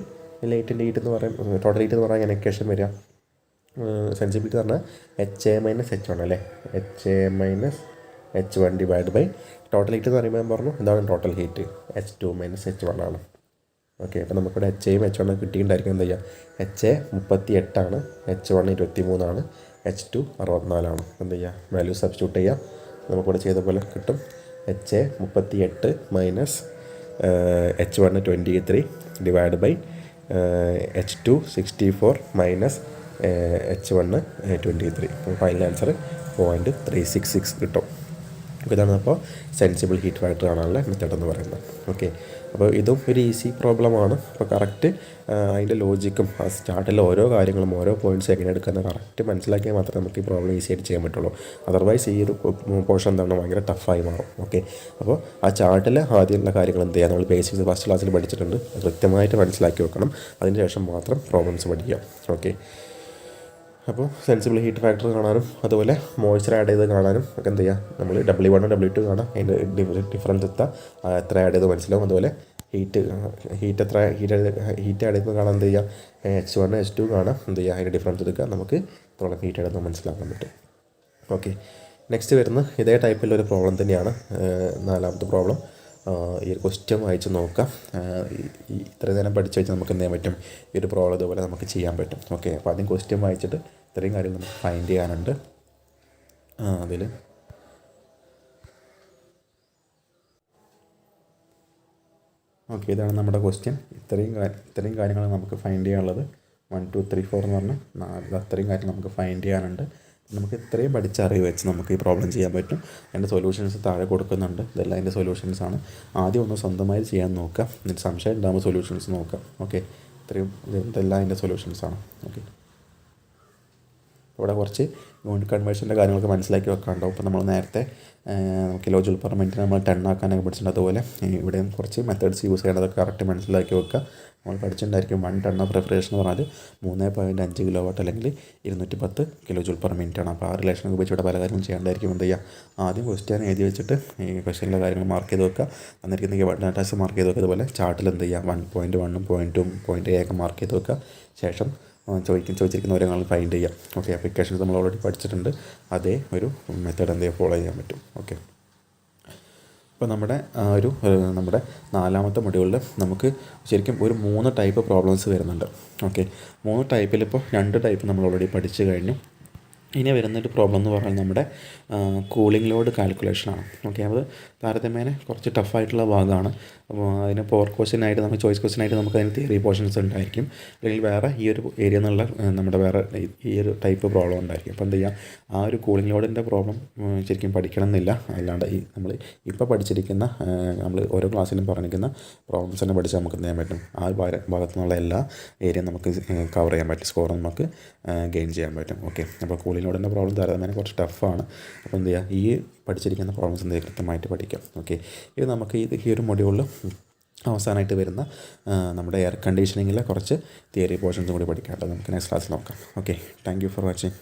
latent heat എന്ന് പറയും, ടോട്ടൽ ഹീറ്റ് എന്ന് പറയാൻ ഇക്വേഷൻ വരിക, സെൻസിബിൾ ഹീറ്റ് പറഞ്ഞാൽ HA - H1 അല്ലേ, HA - H1 divide by total heat എന്ന് പറയുമ്പോൾ ഞാൻ പറഞ്ഞു എന്താണ് ടോട്ടൽ ഹീറ്റ്, H2 - H1 ആണ്. ഓക്കെ, അപ്പോൾ നമുക്കിവിടെ HA - H1 കിട്ടിയിട്ടുണ്ടായിരിക്കും. എന്ത് ചെയ്യുക, HA 38 ആണ്, H1 23 ആണ്, H2 64 ആണ്. എന്ത് ചെയ്യുക, വാല്യൂ സബ്സ്റ്റിറ്റ്യൂട്ട് ചെയ്യുക, നമുക്കിവിടെ ചെയ്ത പോലെ കിട്ടും. HA 38 minus H1 23 divide by H2 64 minus H1 23. Final answer 0.366 കിട്ടും. ഇതാണ് അപ്പോൾ സെൻസിബിൾ ഹീറ്റ് ഫാക്ടർ കാണാനുള്ള മെത്തേഡ് എന്ന് പറയുന്നത്. ഓക്കെ, അപ്പോൾ ഇതും ഒരു ഈസി പ്രോബ്ലമാണ്. അപ്പോൾ കറക്റ്റ് അതിൻ്റെ ലോജിക്കും ആ ചാർട്ടിലെ ഓരോ കാര്യങ്ങളും ഓരോ പോയിൻറ്റ്സ് എങ്ങനെ എടുക്കുന്ന കറക്റ്റ് മനസ്സിലാക്കിയാൽ മാത്രമേ നമുക്ക് ഈ പ്രോബ്ലം ഈസി ആയിട്ട് ചെയ്യാൻ പറ്റുള്ളൂ. അതർവൈസ് ഈ ഒരു പോർഷൻ എന്താണ് ഭയങ്കര ടഫായി മാറും. ഓക്കെ, അപ്പോൾ ആ ചാർട്ടിലെ ആദ്യമുള്ള കാര്യങ്ങൾ എന്ത് ചെയ്യുക, നമ്മൾ ബേസിക്സ് ഫസ്റ്റ് ക്ലാസ്സിൽ പഠിച്ചിട്ടുണ്ട്, കൃത്യമായിട്ട് മനസ്സിലാക്കി വെക്കണം. അതിന് ശേഷം മാത്രം പ്രോബ്ലംസ് പഠിക്കാം. ഓക്കെ, അപ്പോൾ സെൻസിബിൾ ഹീറ്റ് ഫാക്ടർ കാണാനും അതുപോലെ മോയ്സ്ചർ ആഡ് ചെയ്ത് കാണാനും ഒക്കെ എന്ത് ചെയ്യുക, നമ്മൾ W1 W2 കാണാം, അതിൻ്റെ ഡിഫറൻസ് എത്ര ആഡ് ചെയ്ത് മനസ്സിലാവും. അതുപോലെ ഹീറ്റ് എത്ര ഹീറ്റ് ആഡ് ചെയ്ത് കാണാൻ എന്ത് ചെയ്യുക, H1 H2 കാണാം, എന്ത് ചെയ്യുക, അതിൻ്റെ ഡിഫറൻസ് എടുക്കുക, നമുക്ക് ഇത്രയോളം ഹീറ്റ് ആഡ് ചെയ്ത് മനസ്സിലാക്കാൻ പറ്റും. ഓക്കെ, നെക്സ്റ്റ് വരുന്ന ഇതേ ടൈപ്പിലൊരു പ്രോബ്ലം തന്നെയാണ്, 4ാമത്തെ പ്രോബ്ലം. ഈ ഒരു ക്വസ്റ്റ്യൻ വായിച്ച് നോക്കാം. ഇത്രയും നേരം പഠിച്ചു വെച്ചാൽ നമുക്ക് എന്ത് ചെയ്യാൻ പറ്റും, ഈ ഒരു പ്രോബ്ലം ഇതുപോലെ നമുക്ക് ചെയ്യാൻ പറ്റും. ഓക്കെ, അപ്പോൾ ആദ്യം ക്വസ്റ്റ്യൻ വായിച്ചിട്ട് ഇത്രയും കാര്യങ്ങൾ നമുക്ക് ഫൈൻഡ് ചെയ്യാനുണ്ട്. അതിൽ ഓക്കെ, ഇതാണ് നമ്മുടെ ക്വസ്റ്റ്യൻ. ഇത്രയും കാര്യങ്ങൾ നമുക്ക് ഫൈൻഡ് ചെയ്യാനുള്ളത്. 1 2 3 4 എന്ന് പറഞ്ഞാൽ അത്രയും കാര്യങ്ങൾ നമുക്ക് ഫൈൻഡ് ചെയ്യാനുണ്ട്. നമുക്ക് ഇത്രയും പഠിച്ച അറിവ് വെച്ച് നമുക്ക് ഈ പ്രോബ്ലം ചെയ്യാൻ പറ്റും. അതിൻ്റെ സൊല്യൂഷൻസ് താഴെ കൊടുക്കുന്നുണ്ട്. ഇതെല്ലാം അതിൻ്റെ സൊല്യൂഷൻസാണ്. ആദ്യം ഒന്ന് സ്വന്തമായി ചെയ്യാൻ നോക്കാം, എന്നിട്ട് സംശയം ഉണ്ടാകുമ്പോൾ സൊല്യൂഷൻസ് നോക്കാം. ഓക്കെ, ഇതെല്ലാം അതിൻ്റെ സൊല്യൂഷൻസാണ്. ഓക്കെ, ഇവിടെ കുറച്ച് യൂണിറ്റ് കൺവേർഷൻ്റെ കാര്യങ്ങളൊക്കെ മനസ്സിലാക്കി വെക്കാനുണ്ടാവും. ഇപ്പോൾ നമ്മൾ നേരത്തെ കിലോ ജൂൾ പെർ മിനിറ്റ് നമ്മൾ 10 ആക്കാനൊക്കെ പഠിച്ചിട്ടുണ്ട്. അതുപോലെ ഇവിടെയും കുറച്ച് മെത്തേഡ്സ് യൂസ് ചെയ്യേണ്ടതൊക്കെ കറക്റ്റ് മനസ്സിലാക്കി വെക്കുക. നമ്മൾ പഠിച്ചിട്ടുണ്ടായിരിക്കും 1 ടൺ ഓഫ് റെഫ്രിജറേഷൻ എന്ന് പറഞ്ഞാൽ 3.5 കിലോ വാട്ട് അല്ലെങ്കിൽ 210 കിലോ ജൂൾ പെർ മിനിറ്റ് ആണ്. അപ്പോൾ ആ റിലേഷനൊക്കെ ഉപയോഗിച്ചിട്ട് പല കാര്യങ്ങളും ചെയ്യേണ്ടായിരിക്കും. എന്ത് ചെയ്യുക, ആദ്യം ക്വസ്റ്റ്യൻ എഴുതി വെച്ചിട്ട് ഈ ക്വസ്റ്റ്യനിലെ കാര്യങ്ങൾ മാർക്ക് ചെയ്ത് വെക്കുക. തന്നിരിക്കുന്ന ഡാറ്റാസ് മാർക്ക് ചെയ്ത് വെക്കുക. അതുപോലെ ചാർട്ടിൽ എന്ത് ചെയ്യുക, 1.1 0.2 0.8 ഒക്കെ മാർക്ക് ചെയ്ത് വെക്കുക. ശേഷം ചോദിച്ചിരിക്കുന്ന ഓരോ ഫൈൻഡ് ചെയ്യാം. ഓക്കെ, അപ്ലിക്കേഷൻസ് നമ്മൾ ഓൾറെഡി പഠിച്ചിട്ടുണ്ട്. അതേ ഒരു മെത്തേഡ് എന്ത് ചെയ്യുക, ഫോളോ ചെയ്യാൻ പറ്റും. ഓക്കെ, ഇപ്പോൾ നമ്മുടെ നമ്മുടെ 4ാമത്തെ മൊഡ്യൂളിൽ നമുക്ക് ശരിക്കും ഒരു 3 ടൈപ്പ് പ്രോബ്ലംസ് വരുന്നുണ്ട്. ഓക്കെ, 3 ടൈപ്പിൽ ഇപ്പോൾ 2 ടൈപ്പ് നമ്മൾ ഓൾറെഡി പഠിച്ചു കഴിഞ്ഞു. ഇനി വരുന്നൊരു പ്രോബ്ലം എന്ന് പറഞ്ഞാൽ നമ്മുടെ കൂളിംഗ് ലോഡ് കാൽക്കുലേഷനാണ്. ഓക്കെ, അത് താരതമ്യേന കുറച്ച് ടഫായിട്ടുള്ള ഭാഗമാണ്. അപ്പോൾ അതിന് പോർ ക്വസ്റ്റ്യനായിട്ട് നമുക്ക് ചോയ്സ് ക്വസ്റ്റ്യനായിട്ട് നമുക്ക് അതിന് തിയറി പോർഷൻസ് ഉണ്ടായിരിക്കും. അല്ലെങ്കിൽ വേറെ ഈ ഒരു ഏരിയ എന്നുള്ള നമ്മുടെ വേറെ ഈ ഒരു ടൈപ്പ് പ്രോബ്ലം ഉണ്ടായിരിക്കും. അപ്പോൾ എന്ത് ചെയ്യുക, ആ ഒരു കൂളിംഗ് ലോഡിൻ്റെ പ്രോബ്ലം ശരിക്കും പഠിക്കണം എന്നില്ല. അല്ലാണ്ട് ഈ നമ്മൾ ഇപ്പോൾ പഠിച്ചിരിക്കുന്ന നമ്മൾ ഓരോ ക്ലാസ്സിലും പറഞ്ഞിരിക്കുന്ന പ്രോബ്ലംസ് തന്നെ പഠിച്ചാൽ നമുക്ക് എന്ത് ചെയ്യാൻ പറ്റും, ആ ഒരു ഭാഗത്തു നിന്നുള്ള എല്ലാ ഏരിയയും നമുക്ക് കവർ ചെയ്യാൻ പറ്റും, സ്കോർ നമുക്ക് ഗെയിൻ ചെയ്യാൻ പറ്റും. ഓക്കെ, അപ്പോൾ കൂളിംഗ് ലോഡിൻ്റെ പ്രോബ്ലം താരതമ്യേന കുറച്ച് ടഫാണ്. അപ്പോൾ എന്ത് ചെയ്യുക, ഈ പഠിച്ചിരിക്കുന്ന പ്രോബ്ലംസ് എന്ത് ചെയ്യുക, കൃത്യമായിട്ട് പഠിക്കാം. ഓക്കെ, ഇത് നമുക്ക് ഈ ഒരു മൊഡ്യൂളിൽ അവസാനമായിട്ട് വരുന്ന നമ്മുടെ എയർ കണ്ടീഷനിങ്ങിലെ കുറച്ച് തിയറി പോർഷൻസും കൂടി പഠിക്കാം. നമുക്ക് നെക്സ്റ്റ് ക്ലാസ്സിൽ നോക്കാം. Okay, thank you for watching.